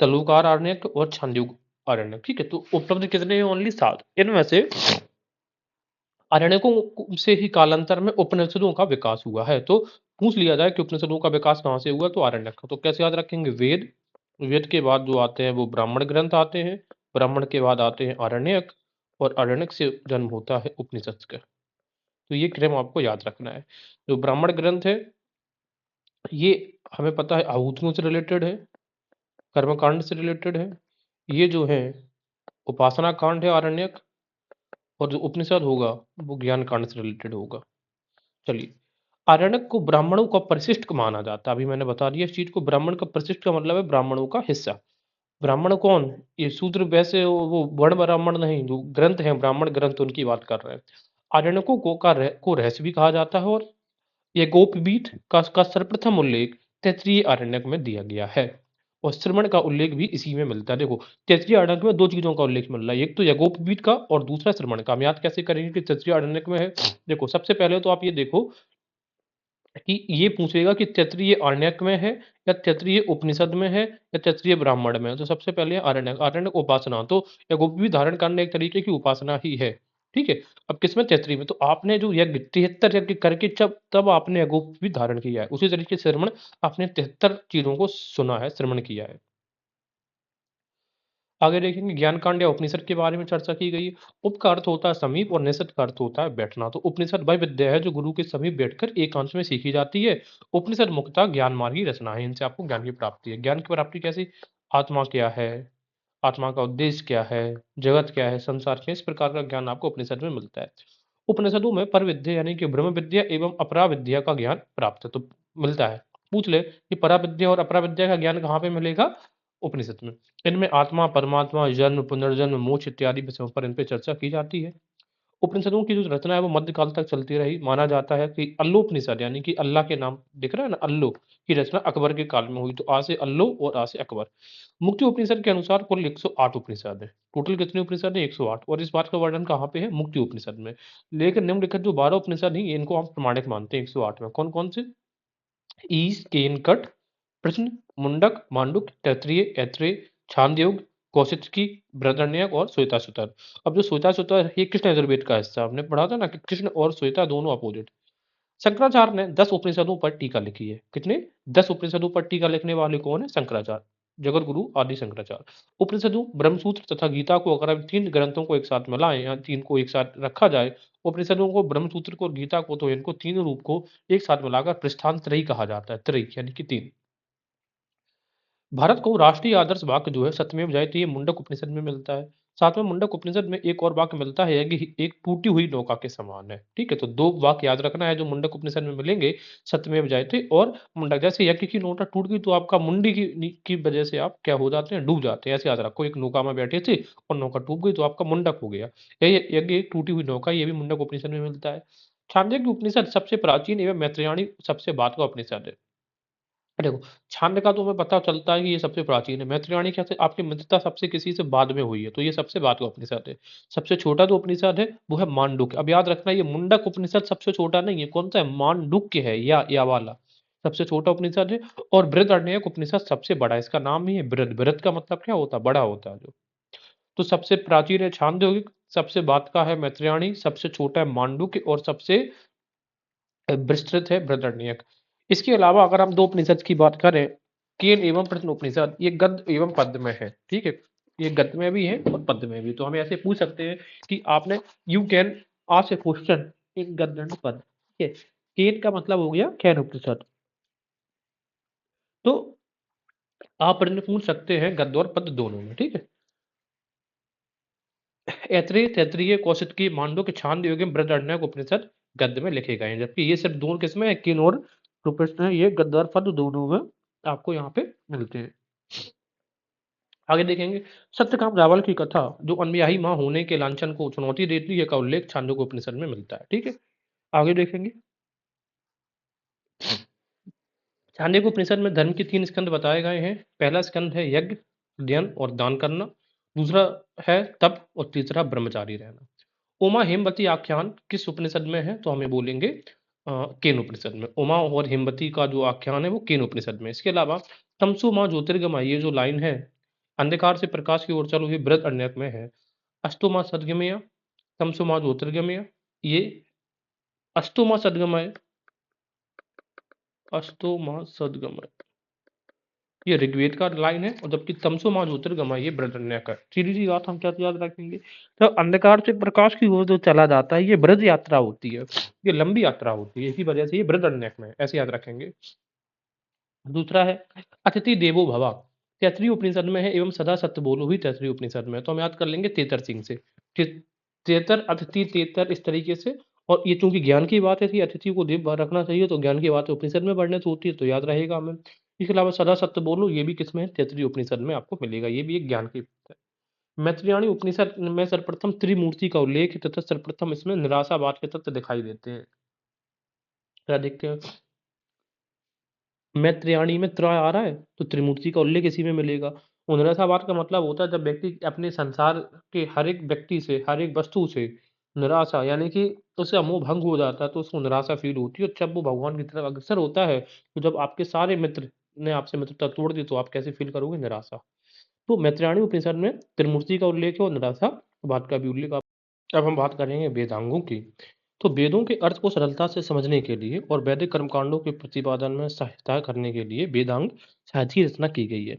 तलुकार अरण्यक और छांदोग्य अरण्यक। ठीक है, तो उपलब्ध कितने हैं? ओनली 7। इनमें से अरण्यकों से ही कालांतर में उपनिषदों का विकास हुआ है। तो पूछ लिया जाए कि उपनिषदों का विकास कहाँ से हुआ, तो आरण्यक का। तो कैसे याद रखेंगे? वेद, वेद के बाद जो आते हैं वो ब्राह्मण ग्रंथ आते हैं, ब्राह्मण के बाद आते हैं आरण्यक, और आरण्यक से जन्म होता है उपनिषद का। तो ये क्रम आपको याद रखना है। जो ब्राह्मण ग्रंथ है ये हमें पता है आहुतियों से रिलेटेड है, कर्मकांड से रिलेटेड है। ये जो है उपासना कांड है आरण्यक, और जो उपनिषद होगा वो ज्ञान कांड से रिलेटेड होगा। चलिए, आरण्यक को ब्राह्मणों का परिशिष्ट माना जाता है। अभी मैंने बता दिया इस चीज को। ब्राह्मण का परिशिष्ट का मतलब है ब्राह्मणों का हिस्सा। ब्राह्मण कौन? ये शूद्र वैसे वो वर्ण ब्राह्मण नहीं, जो ग्रंथ हैं ब्राह्मण ग्रंथ उनकी बात कर रहे हैं। आरण्यकों को रहस्य भी कहा जाता है, और ये गोपवीठ का सर्वप्रथम उल्लेख तैत्रीय आरण्यक में दिया गया है, और श्रवण का उल्लेख भी इसी में मिलता है। देखो, तैत्रीय आरण्यक में दो चीजों का उल्लेख मिल रहा है, एक तो यज्ञोपवीत का और दूसरा श्रवण का। हम याद कैसे करेंगे कि तैत्रीय आरण्यक में है? देखो, सबसे पहले तो आप ये देखो कि ये पूछेगा कि तैत्रीय आरण्यक में है या तैत्रीय उपनिषद में है या तैत्रीय ब्राह्मण में है। तो सबसे पहले आरण्यक, आरण्यक उपासना, तो यज्ञोपवीत धारण करना एक तरीके की उपासना ही है। ठीक है, अब किसमें? तैत्रीय में। तो आपने जो यज्ञ 73 यज्ञ करके जब तब आपने यज्ञोपवीत धारण किया है, उसी तरीके से श्रवण, आपने 73 चीजों को सुना है, श्रवण किया है। आगे देखेंगे ज्ञान कांड या उपनिषद के बारे में चर्चा की गई है। उप का अर्थ होता है समीप और निषद का अर्थ होता है बैठना। तो उपनिषद वह विद्या है जो गुरु के समीप बैठकर एकांत में सीखी जाती है। उपनिषद मुख्यतः ज्ञान मार्ग की रचना है, इनसे आपको ज्ञान की प्राप्ति है। ज्ञान की प्राप्ति कैसे? आत्मा क्या है, आत्मा का उद्देश्य क्या है, जगत क्या है, संसार क्या है, इस प्रकार का ज्ञान आपको उपनिषद में मिलता है। उपनिषदों में पर विद्या यानी कि ब्रह्म विद्या एवं अपरा विद्या का ज्ञान प्राप्त है, तो मिलता है। पूछ ले कि परा विद्या और अपरा विद्या का ज्ञान कहाँ पे मिलेगा? उपनिषद में। इनमें आत्मा, परमात्मा, जन्म, पुनर्जन्म, मोक्ष इत्यादि विषयों पर इन पे चर्चा की जाती है। उपनिषदों की जो रचना है वो मध्यकाल तक चलती रही। माना जाता है कि अल्लोपनिषद यानी कि अल्लाह के नाम दिख रहा है ना, अल्लो की रचना अकबर के काल में हुई। तो आ से अल्लो और आ से अकबर। मुक्ति उपनिषद के अनुसार कुल 108 उपनिषद है। टोटल कितने उपनिषद है? 108। और इस बात का वर्णन कहाँ पे है? मुक्ति उपनिषद में। लेकिन निम्नलिखित जो 12 उपनिषद हैं इनको हम प्रमाणिक मानते हैं 108 में। कौन कौन से? ईश, केनकट, प्रश्न, मुंडक, मांडुक, तैत्तिरीय, ऐत्रेय, छांदयोग, कौशिकी, बृहदारण्यक और श्वेताश्वतर। अब जो श्वेताश्वतर ये कृष्ण यजुर्वेद का हिस्सा हमने पढ़ा था ना कि कृष्ण और श्वेता दोनों अपोजिट। शंकराचार्य ने 10 उपनिषदों पर टीका लिखी है। कितने? 10 उपनिषदों पर टीका लिखने वाले कौन है? शंकराचार्य, जगत गुरु आदि शंकराचार्य। उपनिषदों, ब्रह्मसूत्र तथा गीता को अगर हम 3 ग्रंथों को एक साथ मिलाएं या 3 को एक साथ रखा जाए, उपनिषदों को, ब्रह्मसूत्र को और गीता को, तो इनको तीनों रूप को एक साथ मिलाकर पृष्ठांतरयी कहा जाता है। त्रयी यानी कि 3। भारत को राष्ट्रीय आदर्श वाक्य जो है सत्यमेव जयते ये मुंडक उपनिषद में मिलता है। साथ में मुंडक उपनिषद में एक और वाक्य मिलता है कि एक टूटी हुई नौका के समान है। ठीक है, तो 2 वाक्य याद रखना है जो मुंडक उपनिषद में मिलेंगे, सत्यमेव जयते और मुंडक। जैसे यज्ञ की नौका टूट गई तो आपका मुंडी की वजह से आप क्या हो जाते हैं? डूब जाते हैं। ऐसे याद रखो, एक नौका में बैठे थे और नौका डूब गई तो आपका मुंडक हो गया। ये यज्ञ एक टूटी हुई नौका, ये भी मुंडक उपनिषद में मिलता है। छांदोग्य उपनिषद सबसे प्राचीन एवं मैत्रेयणी सबसे बाद का उपनिषद है। देखो, छांद का तो हमें पता चलता है कि ये सबसे प्राचीन है। मैत्रेयणी कैसे? आपकी मित्रता सबसे किसी से बाद में हुई है, तो ये सबसे बाद का उपनिषद है। सबसे छोटा जो उपनिषद है वो है मांडुक्य। अब याद रखना, ये मुंडक उपनिषद सबसे छोटा नहीं है। कौन सा है? मांडुक्य है, या वाला सबसे छोटा उपनिषद है। और बृहदारण्यक उपनिषद सबसे बड़ा है। इसका नाम ही है बृहद। बृहद का मतलब क्या होता है? बड़ा होता है जो। तो सबसे प्राचीन है छांदोग्य, सबसे बाद का है मैत्रेयणी, सबसे छोटा है मांडुक्य और सबसे विस्तृत है बृहदारण्यक। इसके अलावा अगर हम 2 उपनिषद की बात करें, केन एवं प्रश्न उपनिषद, ये गद्य एवं पद्य में है। ठीक है, ये गद्य में भी है और पद्य में भी। तो हम ऐसे पूछ सकते हैं कि आपने you can ask A question in गद्य एंड पद्य। ठीक है, केन का मतलब हो गया कैन उपनिषद। तो आप प्रश्न पूछ सकते हैं गद्य और पद्य दोनों में। ठीक है, ऐत्रेय, तैत्तिरीय, कौशिकी, मांडुक्य, छांदोग्य, बृहदारण्यक उपनिषद गद्य में लिखे गए हैं। जबकि ये सिर्फ दोनों किसमें है? किन और प्रश्न है, ये गद्य और पद्य दोनों में आपको यहाँ पे मिलते हैं। आगे देखेंगे, सत्यकाम रावल की कथा जो अनब्याही मां होने के लांछन को चुनौती देती है का उल्लेख छांदोग्य उपनिषद में मिलता है। ठीक है, आगे देखेंगे, छांदोग्य उपनिषद में धर्म के 3 स्कंद बताए गए हैं। पहला स्कंद है यज्ञ, अध्ययन और दान करना। दूसरा है तप और तीसरा ब्रह्मचारी रहना। उमा हेमवती आख्यान किस उपनिषद में है? तो हमें बोलेंगे केन उपनिषद में। उमा और हेमवती का जो आख्यान है वो केन उपनिषद में। इसके अलावा तमसो मां ज्योतिर्गमय, ये जो लाइन है, अंधकार से प्रकाश की ओर चलो, ये बृहदारण्यक में है। अस्तो मां सद्गमय, तमसो मां ज्योतिर्गमय, ये अस्तो मां सद्गमय, अस्तो मां सद्गमय ये ऋग्वेद का लाइन है। और जबकि तमसो मां ज्योतिर्गमय ये बृहदारण्यक का। सीधी सी बात हम क्या याद रखेंगे? तो अंधकार से प्रकाश की ओर जो चला जाता है ये बृहद यात्रा होती है, ये लंबी यात्रा होती है, इसी वजह से ये बृहदारण्यक में है। ऐसे याद रखेंगे। दूसरा है अतिथि देवो भव, तैत्तिरीय उपनिषद में है एवं सदा सत्य बोलो ही तैत्तिरीय उपनिषद में है। तो हम याद कर लेंगे तेतर सिंह से। तेतर, अतिथि, तेतर, इस तरीके से। और ये चूंकि ज्ञान की बात है कि अतिथि को देव भर रखना चाहिए, तो ज्ञान की बात उपनिषद में पढ़ने से होती है, तो याद रहेगा हमें। इसके अलावा सदा सत्य बोलो ये भी किसमें है? तैत्तिरीय उपनिषद में आपको मिलेगा। ये भी एक ज्ञान की बात है। मैत्रेयणी उपनिषद में सर्वप्रथम त्रिमूर्ति का उल्लेख है तथा सर्वप्रथम इसमें निराशावाद के तत्व दिखाई देते हैं। क्या देखते हैं? मैत्रेयणी में त्रय आ रहा है तो त्रिमूर्ति का उल्लेख इसी में मिलेगा। और निराशावाद का मतलब होता है जब व्यक्ति अपने संसार के हर एक व्यक्ति से, हर एक वस्तु से निराशा, यानी कि उसका मोह भंग हो जाता है तो उसको निराशा फील होती है। और जब वो भगवान की तरफ अग्रसर होता है, तो जब आपके सारे मित्र ने आपसे मित्रता तोड़ दी तो आप कैसे फील करोगे? निराशा। तो मैत्रेयणी उपनिषद में त्रिमूर्ति का उल्लेख है और निराशावाद का भी उल्लेख। अब हम बात करेंगे वेदांगों की। तो वेदों के अर्थ को सरलता से समझने के लिए और वैदिक कर्मकांडों के प्रतिपादन में सहायता करने के लिए वेदांग साहित्य की रचना की गई है।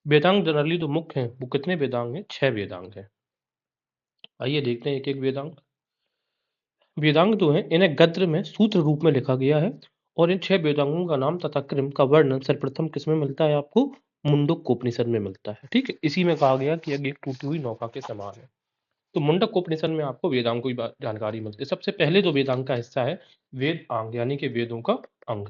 वेदांग जनरली जो मुख्य हैं वो कितने वेदांग हैं? 6 वेदांग हैं। आइए देखते हैं एक एक वेदांग। वेदांग जो है इन्हें गद्य में सूत्र रूप में लिखा गया है। और इन 6 वेदांगों का नाम तथा क्रम का वर्णन सर्वप्रथम किसमें मिलता है आपको? मुंडक उपनिषद में मिलता है। ठीक है, इसी में कहा गया कि यज्ञ एक टूटी हुई नौका के समान है। तो मुंडक उपनिषद में आपको वेदांग की जानकारी मिलती है। सबसे पहले जो वेदांग का हिस्सा है वेद अंग, यानी कि वेदों का अंग।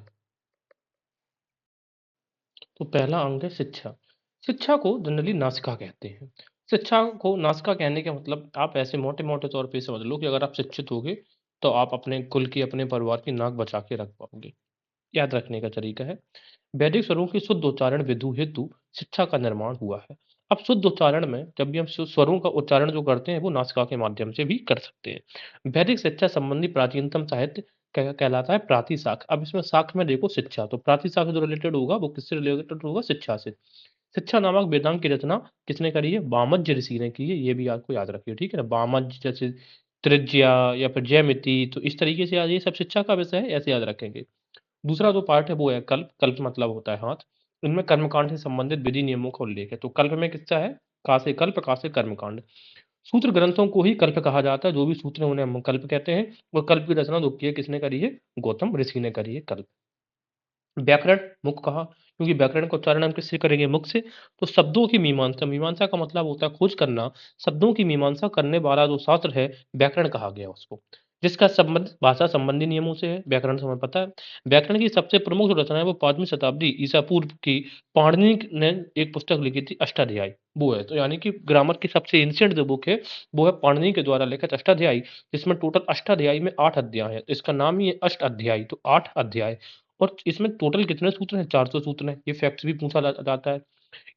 तो पहला अंग है शिक्षा। शिक्षा को जनरली नासिका कहते हैं। शिक्षा को नासिका कहने का मतलब आप ऐसे मोटे-मोटे तौर पे समझ लो कि अगर आप शिक्षित होगे, तो आप अपने कुल की, अपने परिवार की नाक बचा के रख पाओगे। याद रखने का तरीका है, वैदिक स्वरों की शुद्ध उच्चारण विधु हेतु शिक्षा का निर्माण हुआ है। अब शुद्ध उच्चारण में जब भी हम स्वरों का उच्चारण जो करते हैं, वो नासिका के माध्यम से भी कर सकते हैं। वैदिक शिक्षा संबंधी प्राचीनतम साहित्य कहलाता है प्रातिशाख। अब इसमें शाख में देखो शिक्षा, तो प्रातिशाख जो रिलेटेड होगा वो किससे रिलेटेड होगा? शिक्षा से। शिक्षा नामक वेदांग की रचना किसने करी है? वामज्ज ऋषि ने की है, ये भी आपको याद रखिए, ठीक है ना? वामज्ज जैसे त्रिज्या या फिर ज्यामिति, तो इस तरीके से ये सब शिक्षा का विषय है, ऐसे याद रखेंगे। दूसरा जो पार्ट है वो है कल्प। कल्प मतलब होता है हाथ। इनमें कर्मकांड से संबंधित विधि नियमों का उल्लेख है। तो कल्प में किसका है? का से कल्प, का से कर्मकांड। सूत्र ग्रंथों को ही कल्प कहा जाता है। जो भी सूत्र हैं उन्हें हम कल्प कहते हैं। और कल्प की रचना जो की है किसने करी है? गौतम ऋषि ने करी है कल्प। व्याकरण मुख कहा, क्योंकि व्याकरण का उच्चारण हम किससे करेंगे? मुख से। तो शब्दों की मीमांसा, मीमांसा का मतलब होता है खोज करना। शब्दों की मीमांसा करने वाला जो शास्त्र है, व्याकरण कहा गया उसको, जिसका संबंध भाषा संबंधी नियमों से है। व्याकरण से हमें पता है। व्याकरण की सबसे प्रमुख जो रचना है वो 5वीं शताब्दी ईसा पूर्व की पाणिनि ने एक पुस्तक लिखी थी, अष्टाध्यायी, वो है। तो यानी कि ग्रामर की सबसे एंशिएंट जो बुक है वो है पाणिनि के द्वारा लिखित अष्टाध्यायी, जिसमें टोटल अष्टाध्यायी में 8 अध्याय है। तो इसका नाम ही है अष्टाध्यायी, तो 8 अध्याय। और इसमें टोटल कितने सूत्र हैं? 400 सूत्र हैं। ये फैक्ट्स भी पूछा जाता है।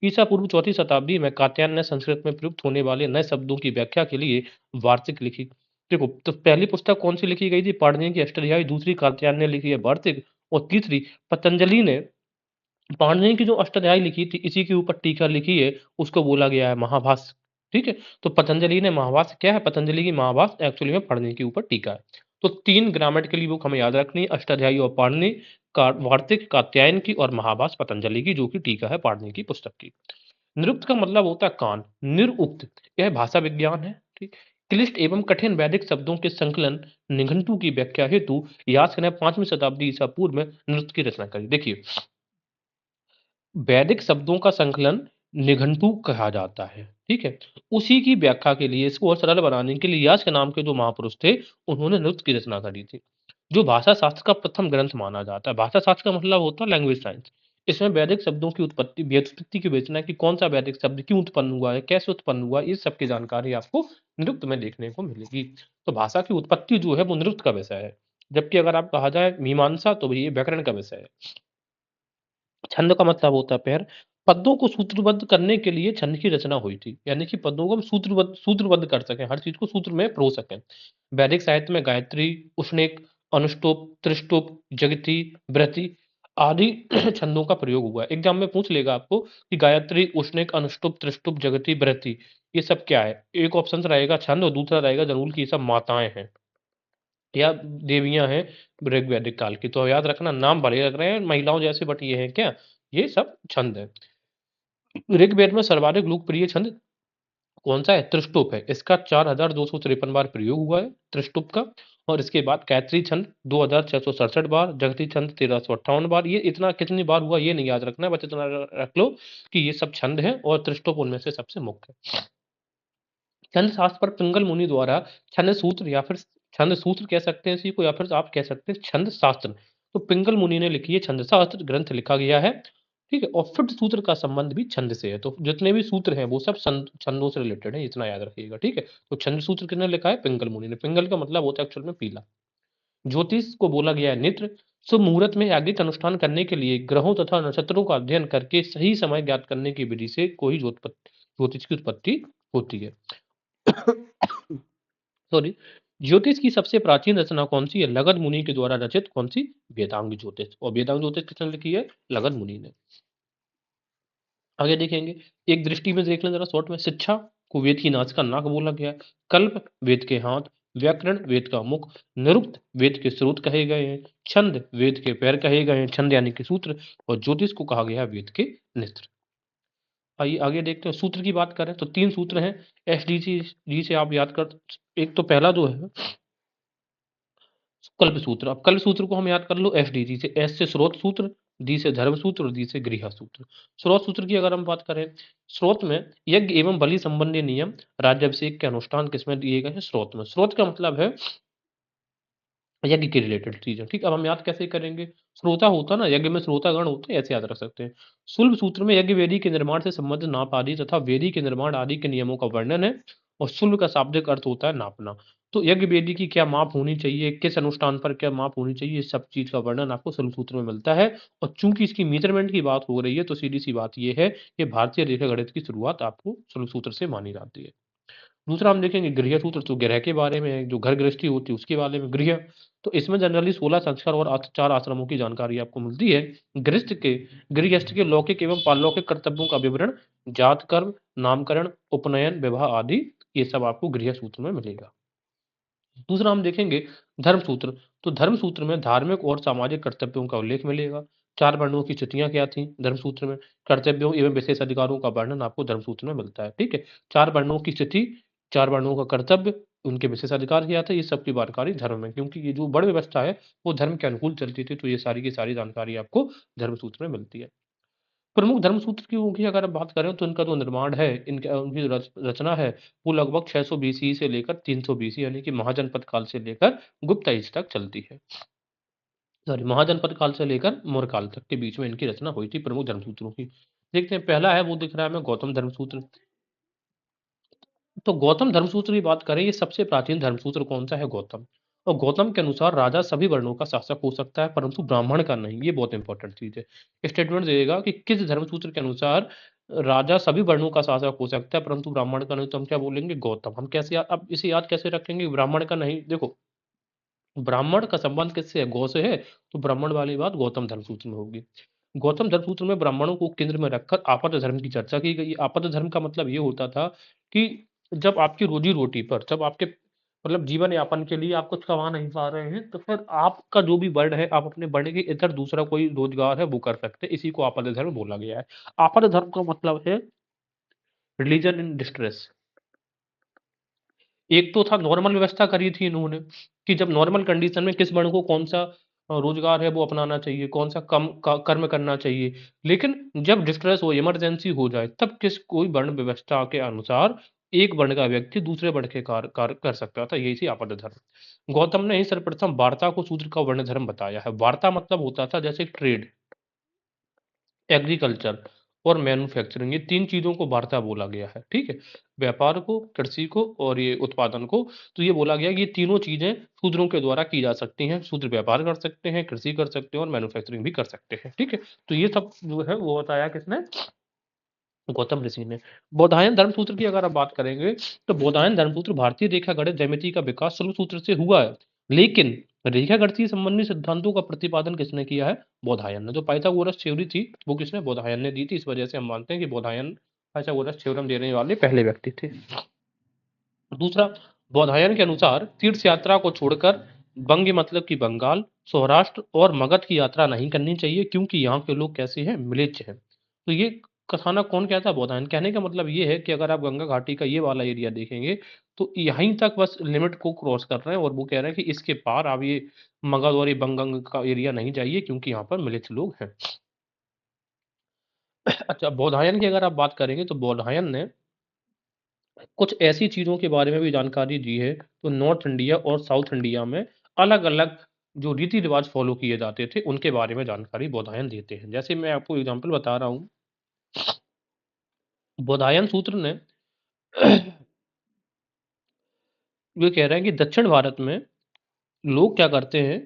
ईसा पूर्व चौथी शताब्दी में कात्यायन ने संस्कृत में प्रयुक्त होने वाले नए शब्दों की व्याख्या के लिए वार्तिक लिखी। देखो, तो पहली पुस्तक कौन सी लिखी गई थी? पाणिनि की अष्टाध्यायी। दूसरी कात्यायन ने लिखी है वार्तिक। और तीसरी पतंजलि ने पाणिनि की जो अष्टाध्यायी लिखी थी, इसी के ऊपर टीका लिखी है, उसको बोला गया है महाभाष्य। ठीक है? तो पतंजलि ने महाभाष्य, क्या है पतंजलि की महाभाष्य? एक्चुअली में पाणिनि के ऊपर टीका है। तो 3 ग्रामेटिकली के लिए बुक हमें याद रखनी है, अष्टाध्यायी और पाणिनि, का वार्तिक कात्यायन की, और महाभाष्य पतंजलि की, जो कि टीका है पाणिनि की पुस्तक की। निरुक्त का मतलब होता है कान। निरुक्त यह भाषा विज्ञान है। ठीक। क्लिष्ट एवं कठिन वैदिक शब्दों के संकलन निघंटु की व्याख्या हेतु यास्क ने 5वीं शताब्दी ईसा पूर्व में नृत्य की रचना करी। देखिए, वैदिक शब्दों का संकलन निघंटु कहा जाता है, ठीक है? उसी की व्याख्या के लिए, इसको और सरल बनाने के लिए यास्क नाम के जो महापुरुष थे, उन्होंने नृत्य की रचना करी थी, जो भाषा शास्त्र का प्रथम ग्रंथ माना जाता है। भाषा शास्त्र का मतलब होता है लैंग्वेज साइंस। इसमें वैदिक शब्दों की उत्पत्ति, व्युत्पत्ति की विवेचना कि कौन सा वैदिक शब्द क्यों उत्पन्न हुआ है, कैसे उत्पन्न हुआ, इस सब की जानकारी आपको नृत्य में देखने को मिलेगी। तो भाषा की उत्पत्ति जो है वो नृत्य का विषय है। जबकि अगर आप कहा जाए मीमांसा, तो ये व्याकरण का विषय है। छंद का मतलब होता है पैर। पदों को सूत्रबद्ध करने के लिए छंद की रचना हुई थी, यानी कि पदों को हम सूत्रबद्ध कर सकें, हर चीज को सूत्र में पिरो सकें। वैदिक साहित्य में गायत्री, उष्णेक, अनुष्टुप, त्रिष्टुप, जगती, वृति आदि छंदों का प्रयोग हुआ है। एग्जाम में पूछ लेगा आपको कि गायत्री, उष्णेक, अनुष्टुप, त्रिष्टुप, जगती, वृति, ये सब क्या है? एक ऑप्शन रहेगा छंद और दूसरा रहेगा जनूल की, ये सब माताएं हैं या देवियाँ हैं ऋग्वैदिक काल की। तो याद रखना, नाम भले लग रहे हैं महिलाओं जैसे, बट ये हैं क्या? ये सब छंद है। ऋग्वेद में सर्वाधिक लोकप्रिय छंद कौन सा है? त्रिष्टुप है। इसका 4253 बार प्रयोग हुआ है त्रिष्टुप का। और इसके बाद गायत्री छंद 2667 बार, जगती छंद 1358 बार। ये इतना कितनी बार हुआ ये नहीं याद रखना है, बस इतना रख लो कि ये सब छंद हैं और त्रिष्टुप उनमें से सबसे मुख्य है। छंद शास्त्र पर पिंगल मुनि द्वारा छंद सूत्र, या फिर छंद सूत्र कह सकते हैं इसी को, या फिर आप कह सकते हैं छंद शास्त्र। तो पिंगल मुनि ने लिखी है छंद शास्त्र ग्रंथ लिखा गया है। ठीक है? और फिर सूत्र का संबंध भी छंद से है। तो जितने भी सूत्र हैं वो सब छंदों से रिलेटेड है, इतना याद रखिएगा। ठीक है? तो छंद सूत्र किसने लिखा है? पिंगल मुनि ने। पिंगल का मतलब होता है एक्चुअल में पीला। ज्योतिष को बोला गया है नेत्र। शुभ मुहूर्त में याज्ञिक अनुष्ठान करने के लिए ग्रहों तथा नक्षत्रों का अध्ययन करके सही समय ज्ञात करने की विधि से कोई ज्योतिष की उत्पत्ति होती है। सॉरी। ज्योतिष की सबसे प्राचीन रचना कौन सी है? लगध मुनि के द्वारा रचित कौन सी? वेदांग ज्योतिष। और वेदांग ज्योतिष किसने लिखी है? लगध मुनि ने। आगे देखेंगे, एक दृष्टि में देख लें जरा शॉर्ट में। शिक्षा को वेद की नासिका नाक बोला गया है। कल्प वेद के हाथ। व्याकरण वेद का मुख। निरुक्त वेद के स्रोत कहे गए हैं। छंद वेद के पैर कहे गए हैं, छंद यानी कि सूत्र। और ज्योतिष को कहा गया है वेद के नेत्र। आइए आगे देखते हैं। सूत्र की बात करें तो 3 सूत्र हैं। एस डी जी से आप याद कर। एक तो पहला जो है कल्प सूत्र। अब कल्प सूत्र को हम याद कर लो एस डी जी से। एस से स्रोत सूत्र, डी से धर्म सूत्र और डी से गृह सूत्र। स्रोत सूत्र की अगर हम बात करें, स्रोत में यज्ञ एवं बलि संबंधी नियम, राज्याभिषेक के अनुष्ठान किसमें दिए गए हैं? स्रोत में। स्रोत का मतलब है यज्ञ के रिलेटेड चीज़ें, ठीक है? अब हम याद कैसे करेंगे? श्रोता होता ना, यज्ञ में श्रोतागण होते हैं, ऐसे याद रख सकते हैं। शूल सूत्र में यज्ञ वेदी के निर्माण से संबंधित नाप आदि तथा वेदी के निर्माण आदि के नियमों का वर्णन है और शूल का शाब्दिक अर्थ होता है नापना। तो यज्ञ वेदी की क्या माप होनी चाहिए, किस अनुष्ठान पर क्या माप होनी चाहिए, इस सब चीज़ का वर्णन आपको शूल सूत्र में मिलता है और चूँकि इसकी मेज़रमेंट की बात हो रही है, तो सीधी-सी बात ये है कि भारतीय रेखा गणित की शुरुआत आपको शूल सूत्र से मानी जाती है। दूसरा हम देखेंगे गृह सूत्र, तो गृह के बारे में है, जो घर गृहस्थी होती है उसके बारे में गृह। तो इसमें जनरली 16 संस्कार और 4 आश्रमों की जानकारी आपको मिलती है। गृहस्थ के लौकिक एवं पारलौकिक कर्तव्यों का विवरण, जात कर्म, नामकरण, उपनयन, विवाह आदि, ये सब आपको गृह सूत्र में मिलेगा। दूसरा हम देखेंगे धर्म सूत्र। तो धर्म सूत्र में धार्मिक और सामाजिक कर्तव्यों का उल्लेख मिलेगा। 4 वर्णों की स्थितियाँ क्या थी धर्म सूत्र में? कर्तव्यों एवं विशेष अधिकारों का वर्णन आपको धर्म सूत्र में मिलता है, ठीक है? 4 वर्णों की स्थिति, 4 वर्णों का कर्तव्य, उनके विशेष अधिकार क्या थे, ये सब की जानकारी धर्म में, क्योंकि ये जो वर्ण व्यवस्था है, वो धर्म के अनुकूल चलती थी, तो ये सारी की सारी जानकारी आपको धर्म सूत्र में मिलती है। प्रमुख धर्मसूत्र की अगर आप बात करें तो इनका जो निर्माण है, इनका उनकी रचना है, वो लगभग 600 बीसी से लेकर 300 बीसी यानी कि महाजनपद काल से लेकर गुप्त एज तक चलती है। सॉरी, महाजनपद काल से लेकर मौर्य काल तक के बीच में इनकी रचना हुई थी प्रमुख धर्मसूत्रों की। देखते हैं, पहला है वो दिख रहा है हमें गौतम धर्मसूत्र। तो गौतम धर्मसूत्र की बात करें, ये सबसे प्राचीन धर्मसूत्र कौन सा है? गौतम। और गौतम के अनुसार राजा सभी वर्णों का शासक हो सकता है परंतु ब्राह्मण का नहीं। ये बहुत इंपॉर्टेंट चीज है। स्टेटमेंट देगा कि किस धर्मसूत्र के अनुसार राजा सभी वर्णों का शासक हो सकता है परंतु ब्राह्मण का नहीं, तो हम क्या बोलेंगे? गौतम। हम कैसे अब इसे याद कैसे रखेंगे? ब्राह्मण का नहीं, देखो ब्राह्मण का संबंध किससे है? गौ से है, तो ब्राह्मण वाली बात गौतम धर्मसूत्र में होगी। गौतम धर्मसूत्र में ब्राह्मणों को केंद्र में रखकर आपद धर्म की चर्चा की गई। आपद धर्म का मतलब ये होता था कि जब आपकी रोजी रोटी पर, जब आपके मतलब जीवन यापन के लिए आप कुछ कमा नहीं पा रहे हैं, तो फिर आपका जो भी वर्ण है, आप अपने वर्ण के इतर दूसरा कोई रोजगार है वो कर सकते हैं। इसी को आपद धर्म बोला गया है। आपद धर्म का मतलब है रिलीजन इन डिस्ट्रेस। एक तो था नॉर्मल व्यवस्था करी थी इन्होंने कि जब नॉर्मल कंडीशन में किस वर्ण को कौन सा रोजगार है वो अपनाना चाहिए, कौन सा कर्म करना चाहिए। लेकिन जब डिस्ट्रेस हो, इमरजेंसी हो जाए, तब किस कोई वर्ण व्यवस्था के अनुसार एक वर्ण का व्यक्ति दूसरे वर्ण के कार्य कर सकता था। यही थी आपद धर्म। गौतम ने ही सर्वप्रथम वार्ता को शूद्र का वर्ण धर्म बताया है। वार्ता मतलब होता था जैसे ट्रेड, एग्रीकल्चर और मैन्युफैक्चरिंग, ये 3 चीज़ों को वार्ता बोला गया है, ठीक है? व्यापार को, कृषि को और ये उत्पादन को। तो ये बोला गया कि ये तीनों चीज़ें शूद्रों के द्वारा की जा सकती हैं। शूद्र व्यापार कर सकते हैं, कृषि कर सकते हैं और मैन्युफैक्चरिंग भी कर सकते हैं, ठीक है? तो ये सब जो है वो बताया किसने? गौतम ऋषि ने। बौधायन धर्मसूत्र की अगर आप बात करेंगे, तो बौधायन धर्मसूत्र भारतीय रेखा गणित ज्यामिति का विकास शूल सूत्र से हुआ है। लेकिन रेखा गणित संबंधी सिद्धांतों का प्रतिपादन किसने किया है? बौधायन ने। जो पाइथागोरस थ्योरी थी, वो किसने? बौधायन ने दी थी। इस वजह से हम मानते हैं कि बौधायन पाइथागोरस थ्योरम देने वाले पहले व्यक्ति थे। दूसरा, बौधायन के अनुसार तीर्थ यात्रा को छोड़कर बंग मतलब कि बंगाल, सौराष्ट्र और मगध की यात्रा नहीं करनी चाहिए, क्योंकि यहाँ के लोग कैसे हैं? म्लेच्छ हैं। तो ये कथानक कौन कहता है? बौधायन। कहने का मतलब ये है कि अगर आप गंगा घाटी का ये वाला एरिया देखेंगे, तो यहीं तक बस लिमिट को क्रॉस कर रहे हैं और वो कह रहे हैं कि इसके पार आप ये मगध और ये बंगंग का एरिया नहीं जाइए, क्योंकि यहाँ पर म्लेच्छ लोग हैं। अच्छा, बौधायन की अगर आप बात करेंगे, तो बौधायन ने कुछ ऐसी चीज़ों के बारे में भी जानकारी दी है, तो नॉर्थ इंडिया और साउथ इंडिया में अलग-अलग जो रीति-रिवाज फ़ॉलो किए जाते थे, उनके बारे में जानकारी बौधायन देते हैं। जैसे मैं आपको एग्ज़ाम्पल बता रहा हूँ, बौधायन सूत्र ने ये कह रहे हैं कि दक्षिण भारत में लोग क्या करते हैं,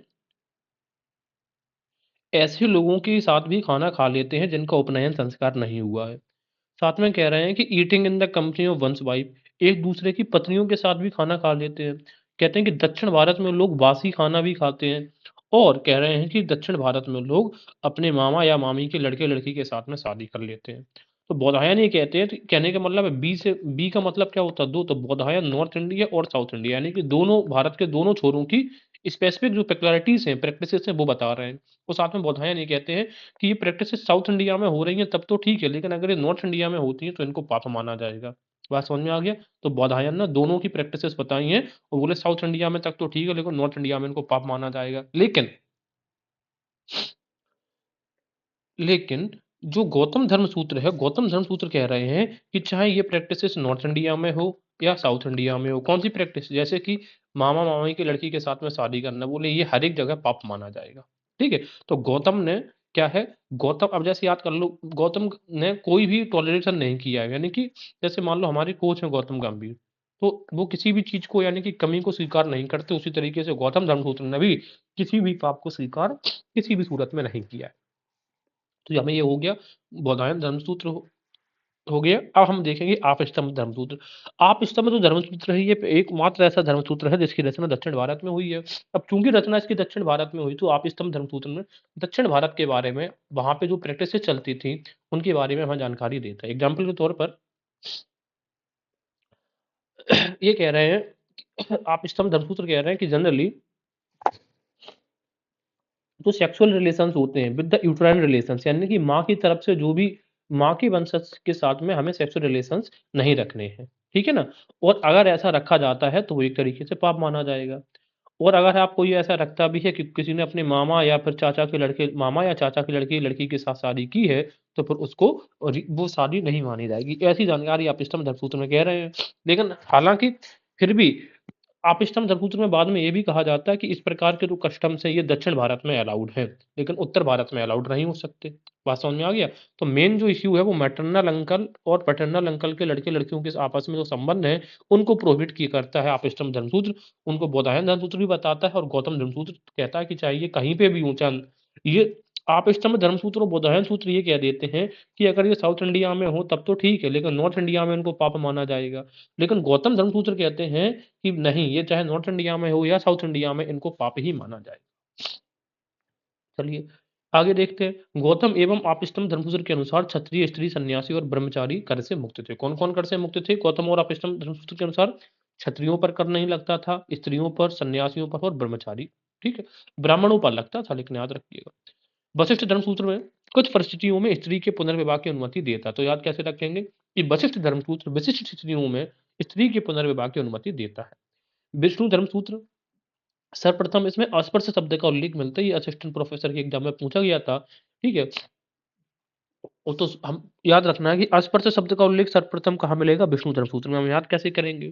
ऐसे लोगों के साथ भी खाना खा लेते हैं जिनका उपनयन संस्कार नहीं हुआ है। साथ में कह रहे हैं कि eating in the company of one's wife, एक दूसरे की पत्नियों के साथ भी खाना खा लेते हैं। कहते हैं कि दक्षिण भारत में लोग बासी खाना भी खाते हैं और कह रहे हैं कि दक्षिण भारत में लोग अपने मामा या मामी के लड़के लड़की के साथ में शादी कर लेते हैं। तो बौधायन ये कहते हैं, कहने का मतलब है बी का मतलब क्या होता है? दो। तो बौधायन नॉर्थ इंडिया और साउथ इंडिया यानी कि दोनों भारत के दोनों छोरों की स्पेसिफिक जो पेक्युलरिटीज हैं, प्रैक्टिसेस हैं, वो बता रहे हैं। और साथ में बौधायन ये कहते हैं कि ये प्रैक्टिसेस साउथ इंडिया में हो रही हैं तब तो ठीक है, लेकिन अगर ये नॉर्थ इंडिया में होती हैं तो इनको पाप माना जाएगा। बात समझ में आ गया? तो बौधायन ने दोनों की प्रैक्टिसेस बताई हैं और बोले साउथ इंडिया में तक तो ठीक है, लेकिन नॉर्थ इंडिया में इनको पाप माना जाएगा। लेकिन जो गौतम धर्म सूत्र है, गौतम धर्म सूत्र कह रहे हैं कि चाहे ये प्रैक्टिसेस नॉर्थ इंडिया में हो या साउथ इंडिया में हो, कौन सी प्रैक्टिस, जैसे कि मामा मामी की लड़की के साथ में शादी करना, बोले ये हर एक जगह पाप माना जाएगा। ठीक है, तो गौतम ने क्या है, गौतम अब जैसे याद कर लो, गौतम ने कोई भी टॉलरेशन नहीं किया है, यानी कि जैसे मान लो हमारे कोच हैं गौतम गंभीर, तो वो किसी भी चीज को यानी कि कमी को स्वीकार नहीं करते, उसी तरीके से गौतम धर्म सूत्र ने भी किसी भी पाप को स्वीकार किसी भी सूरत में नहीं किया है। तो हमें ये हो गया बौधायन धर्मसूत्र हो गया। अब हम देखेंगे आपस्तंभ धर्मसूत्र। आपस्तंभ जो धर्मसूत्र है, ये एकमात्र ऐसा धर्मसूत्र है जिसकी रचना दक्षिण भारत में हुई है। अब चूंकि रचना इसकी दक्षिण भारत में हुई, तो आपस्तंभ धर्मसूत्र में दक्षिण भारत के बारे में, वहां पे जो प्रैक्टिस चलती थी उनके बारे में हमें जानकारी देता है। एग्जाम्पल के तौर पर ये कह रहे हैं, आपस्तंभ धर्मसूत्र कह रहे हैं कि जनरली जो सेक्सुअल रिलेशंस होते हैं विद द यूट्राइन रिलेशंस, यानी कि माँ की तरफ से जो भी माँ के वंशज के साथ में हमें सेक्सुअल रिलेशंस नहीं रखने हैं, ठीक है ना। और अगर ऐसा रखा जाता है तो वो एक तरीके से पाप माना जाएगा। और अगर आप कोई ऐसा रखता भी है कि किसी ने अपने मामा या फिर चाचा के लड़के, मामा या चाचा के लड़के लड़की के साथ शादी की है, तो फिर उसको वो शादी नहीं मानी जाएगी। ऐसी जानकारी आप इष्टम धर्मसूत्र में कह रहे हैं। लेकिन हालांकि फिर भी आपस्तम्ब धर्मसूत्र में बाद में ये भी कहा जाता है कि इस प्रकार के जो कस्टम्स है ये दक्षिण भारत में अलाउड है, लेकिन उत्तर भारत में अलाउड नहीं हो सकते। बात समझ में आ गया। तो मेन जो इश्यू है वो मैटरनल अंकल और पैटर्नल अंकल के लड़के लड़कियों के आपस में जो संबंध है उनको प्रोहिबिट किया करता है आपस्तम्ब धर्मसूत्र। उनको बौधायन धर्मसूत्र भी बताता है और गौतम धर्मसूत्र कहता है कि चाहिए कहीं पे भी ऊंचा, ये आपस्तम्ब धर्मसूत्र और बौधायन सूत्र ये कह देते हैं कि अगर ये साउथ इंडिया में हो तब तो ठीक है, लेकिन नॉर्थ इंडिया में इनको पाप माना जाएगा। लेकिन गौतम धर्मसूत्र कहते हैं कि नहीं, ये चाहे नॉर्थ इंडिया में हो या साउथ इंडिया में, इनको पाप ही माना जाए। चलिए आगे देखते हैं। गौतम एवं आपस्तम्ब धर्मसूत्र के अनुसार क्षत्रिय, स्त्री, सन्यासी और ब्रह्मचारी कर से मुक्त थे। कौन कौन कर से मुक्त थे गौतम और आपस्तम्ब धर्मसूत्र के अनुसार? क्षत्रियों पर कर नहीं लगता था, स्त्रियों पर, सन्यासियों पर और ब्रह्मचारी, ठीक है, ब्राह्मणों पर लगता था, लेकिन याद रखिएगा। वशिष्ठ धर्मसूत्र में कुछ परिस्थितियों में स्त्री के पुनर्विवाह की अनुमति देता है। तो याद कैसे रखेंगे कि वशिष्ठ धर्मसूत्र विशिष्ट स्थितियों में स्त्री के पुनर्विवाह की अनुमति देता है। विष्णु धर्मसूत्र, सर्वप्रथम इसमें अस्पृश्य शब्द का उल्लेख मिलता है। ये असिस्टेंट प्रोफेसर के एग्जाम में पूछा गया था, ठीक है। वो तो हम याद रखना है कि अस्पृश्य शब्द का उल्लेख सर्वप्रथम कहाँ मिलेगा? विष्णु धर्मसूत्र में। हम याद कैसे करेंगे?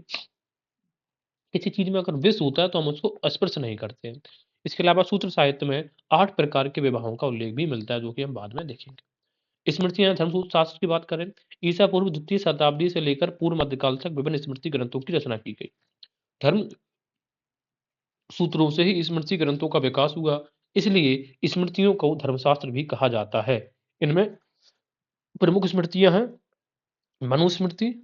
किसी चीज में अगर विष होता है तो हम उसको स्पर्श नहीं करते हैं। इसके अलावा सूत्र साहित्य में 8 प्रकार के विवाहों का उल्लेख भी मिलता है, जो कि हम बाद में देखेंगे। स्मृतियां, धर्मसूत्र शास्त्र की बात करें, ईसा पूर्व द्वितीय शताब्दी से लेकर पूर्व मध्यकाल तक विभिन्न स्मृति ग्रंथों की रचना की गई। धर्म सूत्रों से ही स्मृति ग्रंथों का विकास हुआ, इसलिए स्मृतियों को धर्मशास्त्र भी कहा जाता है। इनमें प्रमुख स्मृतियां हैं मनुस्मृति,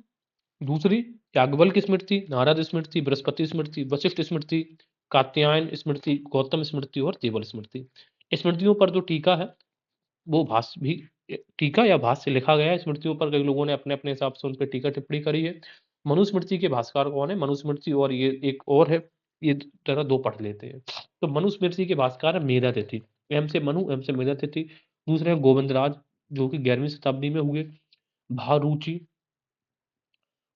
दूसरी याज्ञवल्क्य स्मृति, नारद स्मृति, बृहस्पति स्मृति, वशिष्ठ स्मृति, कात्यायन स्मृति, गौतम स्मृति और देवल स्मृति। स्मृतियों पर जो टीका है वो भाष्य भी, टीका या भाष्य लिखा गया है स्मृतियों पर, कई लोगों ने अपने अपने हिसाब से उन पर टीका टिप्पणी करी है। मनुस्मृति के भाष्यकार कौन है? मनुस्मृति और ये एक और है, ये तरह दो पढ़ लेते हैं। तो मनुस्मृति के भाष्यकार है मेधातिथि, एम से मनु, एम से मेधातिथि। दूसरे हैं गोविंदराज, जो कि 11वीं शताब्दी में हुए। भारूची,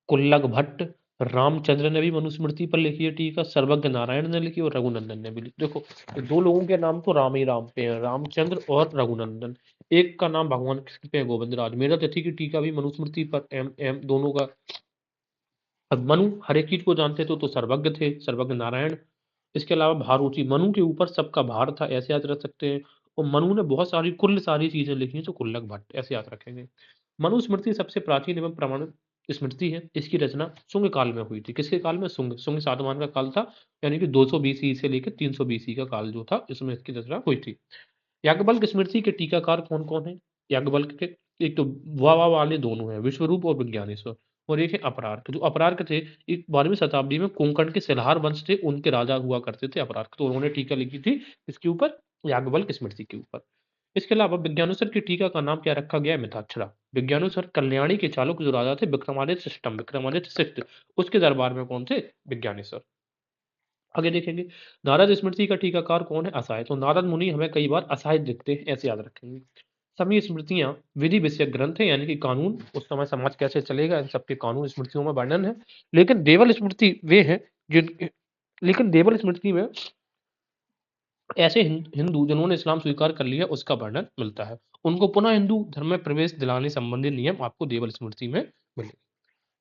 कुल्लक भट्ट, रामचंद्र ने भी मनुस्मृति पर लिखी है टीका, सर्वज्ञ नारायण ने लिखी और रघुनंदन ने भी लिखी। देखो ये दो लोगों के नाम तो राम ही राम पे हैं, रामचंद्र और रघुनंदन। एक का नाम भगवान कृष्ण पे है गोविंदराज। मेरा तिथि की टीका भी मनुस्मृति पर एम एम दोनों का। अब मनु हर एक चीज को जानते तो सर्वज्ञ थे, सर्वज्ञ नारायण। इसके अलावा भारूची, मनु के ऊपर सबका भार था, ऐसे याद रख सकते हैं। और मनु ने बहुत सारी कुल सारी चीजें लिखी हैं, तो कुल्लक भट्ट, ऐसे याद रखेंगे। मनुस्मृति सबसे प्राचीन एवं प्रमाणित स्मृति है। इसकी रचना शुंग काल में हुई थी। किसके काल में? शुंग, शुंग सातवाहन का काल था, यानी कि 200 बीसी से लेकर 300 बीसी का काल जो था, इसमें इसकी रचना हुई थी। याज्ञवल्क स्मृति के टीकाकार कौन कौन है? याज्ञवल्क के एक तो वाह वाले दोनों हैं, विश्वरूप और विज्ञानेश्वर। और एक है अपरार्क। जो अपरार्क थे, एक 12वीं शताब्दी में कोंकण के सिलहार वंश थे, उनके राजा हुआ करते थे अपरार्क। तो उन्होंने टीका लिखी थी इसके ऊपर, याज्ञवल्क स्मृति के ऊपर। इसके अलावा विज्ञानेश्वर की टीका का नाम क्या रखा गया है? मिताक्षरा। विज्ञानेश्वर कल्याणी के चालुक्य जो राजा थे, विक्रमादित्य सिस्टम, विक्रमादित्य सिक्त, उसके दरबार में कौन थे? विज्ञानेश्वर। आगे देखेंगे नारद स्मृति का टीकाकार कौन है? असहाय। तो नारद मुनि हमें कई बार असहाय दिखते हैं, ऐसे याद रखेंगे। सभी स्मृतियां विधि विषयक ग्रंथ है, यानी कि कानून, उस समय समाज कैसे चलेगा इन सबके कानून स्मृतियों में वर्णन है। लेकिन देवल स्मृति वे हैं जिन लेकिन देवल स्मृति में ऐसे हिंदू जिन्होंने इस्लाम स्वीकार कर लिया उसका वर्णन मिलता है। उनको पुनः हिंदू धर्म में प्रवेश दिलाने संबंधी नियम आपको देवल स्मृति में मिलेगा।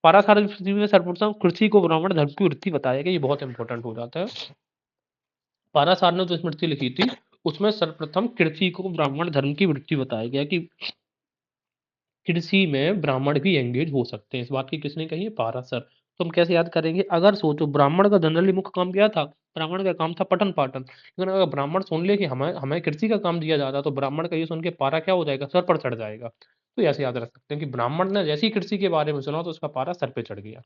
पारासार स्मृति में सर्वप्रथम कृषि को ब्राह्मण धर्म की वृत्ति बताया गया, ये बहुत इंपॉर्टेंट हो जाता है। पारासार ने जो स्मृति लिखी थी उसमें सर्वप्रथम कृषि को ब्राह्मण धर्म की वृत्ति बताया गया कि कृषि में ब्राह्मण भी एंगेज हो सकते हैं। इस बात की किसने कही है? पाराशर। तो हम कैसे याद करेंगे? अगर सोचो ब्राह्मण का जनरली मुख्य काम क्या था? ब्राह्मण का काम था पठन पाठन, लेकिन अगर ब्राह्मण सुन ले कि हमें हमें कृषि का काम दिया जाता है तो ब्राह्मण का ये सुन के पारा क्या हो जाएगा? सर पर चढ़ जाएगा। तो ऐसे याद रख सकते हैं कि ब्राह्मण ने जैसे ही कृषि के बारे में सुना तो उसका पारा सर पे चढ़ गया।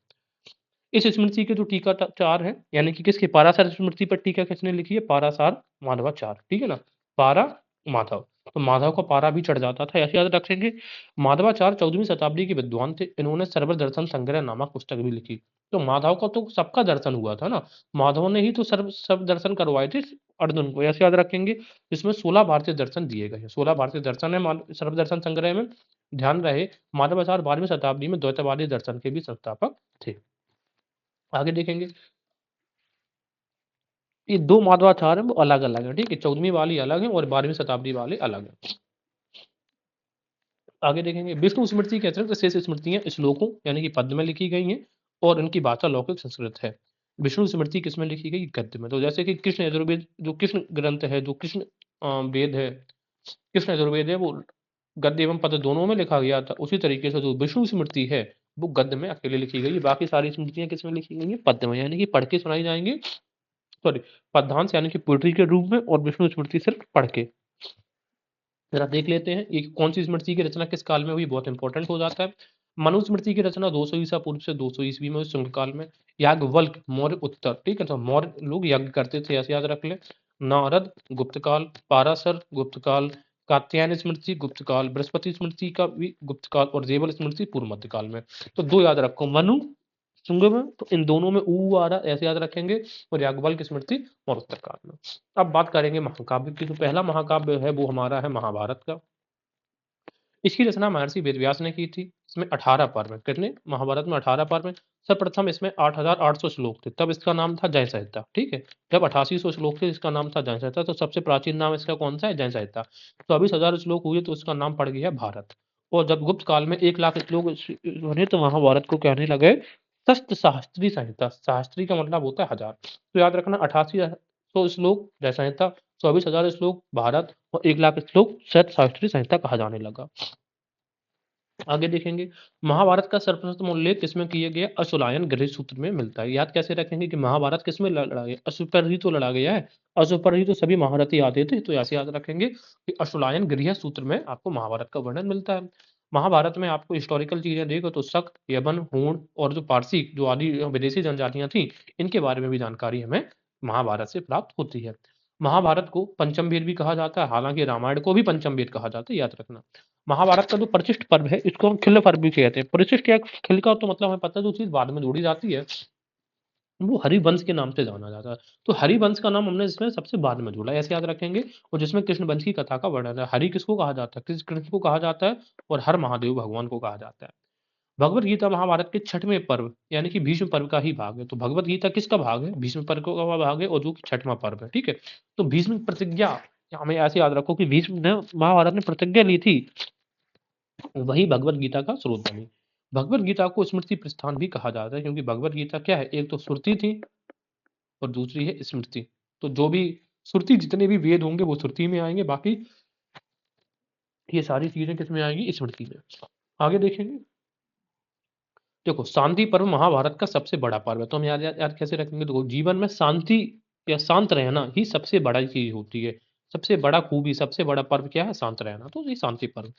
इस स्मृति के जो टीकाचार है, यानी कि किसके? पाराशर स्मृति पर टीका किसने लिखी है? पाराशर माधवाचार्य, ठीक है ना? पारा माधव, तो माधव का पारा भी चढ़ जाता था, ऐसे याद रखेंगे। माधवाचार्य 14वीं शताब्दी के विद्वान थे। इन्होंने सर्व दर्शन संग्रह नामक पुस्तक भी लिखी। तो माधव का तो सबका दर्शन हुआ था ना, माधव ने ही तो सर्व दर्शन करवाए थे अर्जुन को, ऐसे याद रखेंगे। इसमें 16 भारतीय दर्शन दिए गए हैं। 16 भारतीय दर्शन है सर्व दर्शन संग्रह में। ध्यान रहे माधवाचार्य 12वीं शताब्दी में द्वैतवादी दर्शन के भी संस्थापक थे। आगे देखेंगे, ये दो माधवाचार्य हैं वो अलग अलग है, ठीक है? 14वीं वाली अलग है और 12वीं शताब्दी वाले अलग है। आगे देखेंगे, विष्णु स्मृति के अतिरिक्त शेष स्मृतियां श्लोकों यानी कि पद्य में लिखी गई हैं और इनकी भाषा लौकिक संस्कृत है। विष्णु स्मृति किसमें लिखी गई? गद्य में। तो जैसे कि कृष्ण यजुर्वेद जो कृष्ण ग्रंथ है, जो कृष्ण वेद है, कृष्ण यजुर्वेद है, वो गद्य एवं पद्य दोनों में लिखा गया था। उसी तरीके से जो विष्णु स्मृति है वो गद्य में अकेले लिखी गई है। बाकी सारी स्मृतियां किसमें लिखी गई है? पद्य में, यानी कि पढ़ के सुनाई जाएंगी, सॉरी, पद्यांश यानी कि पोएट्री के रूप में, और विष्णु स्मृति सिर्फ पढ़ के। जरा देख लेते हैं ये कौन सी स्मृति की रचना किस काल में हुई, बहुत इंपॉर्टेंट हो जाता है। मनुस्मृति की रचना 200 ईसा पूर्व से 200 ईस्वी में हुई, शुंग काल में। याज्ञवल्क्य मौर्य उत्तर, ठीक है, तो मौर्य लोग यज्ञ करते थे, ऐसे याद रख लें। नारद गुप्त काल, पाराशर गुप्त काल, कात्यायन स्मृति गुप्त काल, बृहस्पति स्मृति का भी गुप्त काल, और देवल स्मृति पूर्व मध्य काल में। तो दो याद रखो, मनु शुंग में, तो इन दोनों में ऊ आ रहा, ऐसे याद रखेंगे, और याज्ञवल्क्य स्मृति और उत्तर काल में। अब बात करेंगे महाकाव्य की। तो पहला महाकाव्य है वो हमारा है महाभारत का। इसकी रचना महर्षि वेदव्यास ने की थी। इसमें 18 पर्व हैं। कितने? महाभारत में 18 पर्व हैं। सर्वप्रथम इसमें 8800 श्लोक थे, तब इसका नाम था जय संहिता, ठीक है। जब 8800 श्लोक थे इसका नाम था जय संहिता, तो सबसे प्राचीन नाम इसका कौन सा है? जय संहिता। 24,000 श्लोक हुए तो इसका नाम पड़ गया भारत। और जब गुप्त काल में 1 लाख श्लोक बने तो महाभारत को कहने लगे शस्त्र शास्त्री संहिता। शास्त्री का मतलब होता है 1000। तो याद रखना 8800 श्लोक जय संहिता, 24,000 श्लोक भारत, और 1 लाख श्लोक शस्त्र शास्त्री संहिता कहा जाने लगा। आगे देखेंगे, महाभारत का सर्वप्रथम उल्लेख किसमें किया गया? अश्वलायन गृह सूत्र में मिलता है। याद कैसे रखेंगे कि महाभारत किसमें लड़ा गया? अश्व पर ही तो लड़ा गया है। अश्व पर ही तो सभी महारथी आते थे, तो ऐसे याद रखेंगे कि अश्वलायन गृह सूत्र में आपको महाभारत का वर्णन मिलता है। महाभारत में आपको हिस्टोरिकल चीजें देखो तो शक, यवन, हूण और जो पारसी जो आदि विदेशी जनजातियां थी, इनके बारे में भी जानकारी हमें महाभारत से प्राप्त होती है। महाभारत को पंचम वेद भी कहा जाता है, हालांकि रामायण को भी पंचम वेद कहा जाता है, याद रखना। महाभारत का जो परिशिष्ट पर्व है इसको हम खिल्य पर्व भी कहते हैं। परिशिष्ट या खिल का तो मतलब हमें पता है, जो चीज बाद में जोड़ी जाती है वो हरिवंश के नाम से जाना जाता है। तो हरिवंश का नाम हमने इसमें सबसे बाद में जोड़ा, ऐसे याद रखेंगे। और जिसमें कृष्ण वंश की कथा का वर्णन है। हरि किसको कहा जाता है? कृष्ण को कहा जाता है, और हर महादेव भगवान को कहा जाता है। भगवत गीता महाभारत के 6वें पर्व यानी कि भीष्म पर्व का ही भाग है। तो भगवत गीता किसका भाग है? भीष्म पर्व का भाग है, और जो कि 6वां पर्व है, ठीक है। तो भीष्म प्रतिज्ञा, हमें ऐसे याद रखो कि भीष्म ने महाभारत में प्रतिज्ञा ली थी, वही भगवत गीता का स्रोत बनी। भगवत गीता को स्मृति प्रस्थान भी कहा जाता है, क्योंकि भगवत गीता क्या है? एक तो श्रुति थी और दूसरी है स्मृति। तो जो भी श्रुति, जितने भी वेद होंगे वो श्रुति में आएंगे, बाकी ये सारी चीजें किस में आएंगी? स्मृति में। आगे देखेंगे, देखो शांति पर्व महाभारत का सबसे बड़ा पर्व है। तो हम याद याद याद कैसे रखेंगे? देखो जीवन में शांति या शांत रहना ही सबसे बड़ा चीज होती है। सबसे बड़ा खूबी, सबसे बड़ा पर्व क्या है? शांत रहना। तो ये शांति पर्व।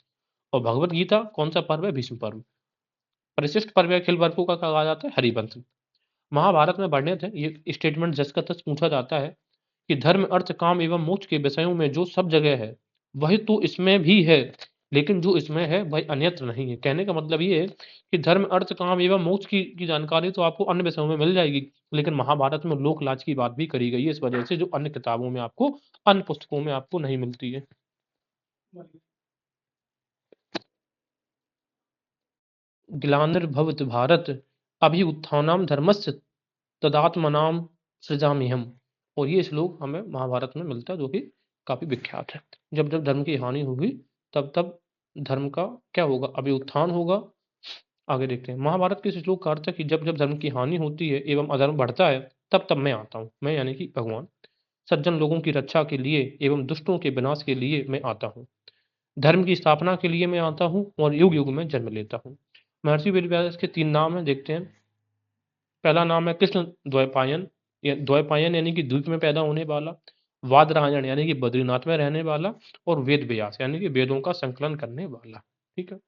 और भगवत गीता कौन सा पर्व है? भीष्म पर्व। परिशिष्ट पर्व या खिल वर्गों का कहा जाता है हरिवंश। महाभारत में वर्णित है, ये स्टेटमेंट जस का तस पूछा जाता है कि धर्म अर्थ काम एवं मोक्ष के विषयों में जो सब जगह है वही तो इसमें भी है, लेकिन जो इसमें है वही अन्यत्र नहीं है। कहने का मतलब ये है कि धर्म अर्थ काम एवं मोक्ष की जानकारी तो आपको अन्य विषयों में मिल जाएगी, लेकिन महाभारत में लोक लाज की बात भी करी गई है, इस वजह से जो अन्य किताबों में आपको, अन्य पुस्तकों में आपको नहीं मिलती है। ग्लानिर्भवति भारत अभ्युत्थानं धर्मस्य तदात्मनां सृजाम्यहम्। और ये श्लोक हमें महाभारत में मिलता है, जो कि काफ़ी विख्यात है। जब जब धर्म की हानि होगी, तब तब धर्म का क्या होगा, अभ्युत्थान होगा। आगे देखते हैं, महाभारत के इस श्लोक का अर्थ है कि जब जब धर्म की हानि होती है एवं अधर्म बढ़ता है, तब तब मैं आता हूँ। मैं यानी कि भगवान सज्जन लोगों की रक्षा के लिए एवं दुष्टों के विनाश के लिए मैं आता हूँ। धर्म की स्थापना के लिए मैं आता हूँ और युग युग में जन्म लेता हूँ। महर्षि वेदव्यास के 3 नाम हैं, देखते हैं। पहला नाम है कृष्ण द्वैपायन, द्वैपायन यानी कि द्वीप में पैदा होने वाला, वादरायण यानी कि बद्रीनाथ में रहने वाला, और वेद व्यास यानी कि वेदों का संकलन करने वाला। ठीक है।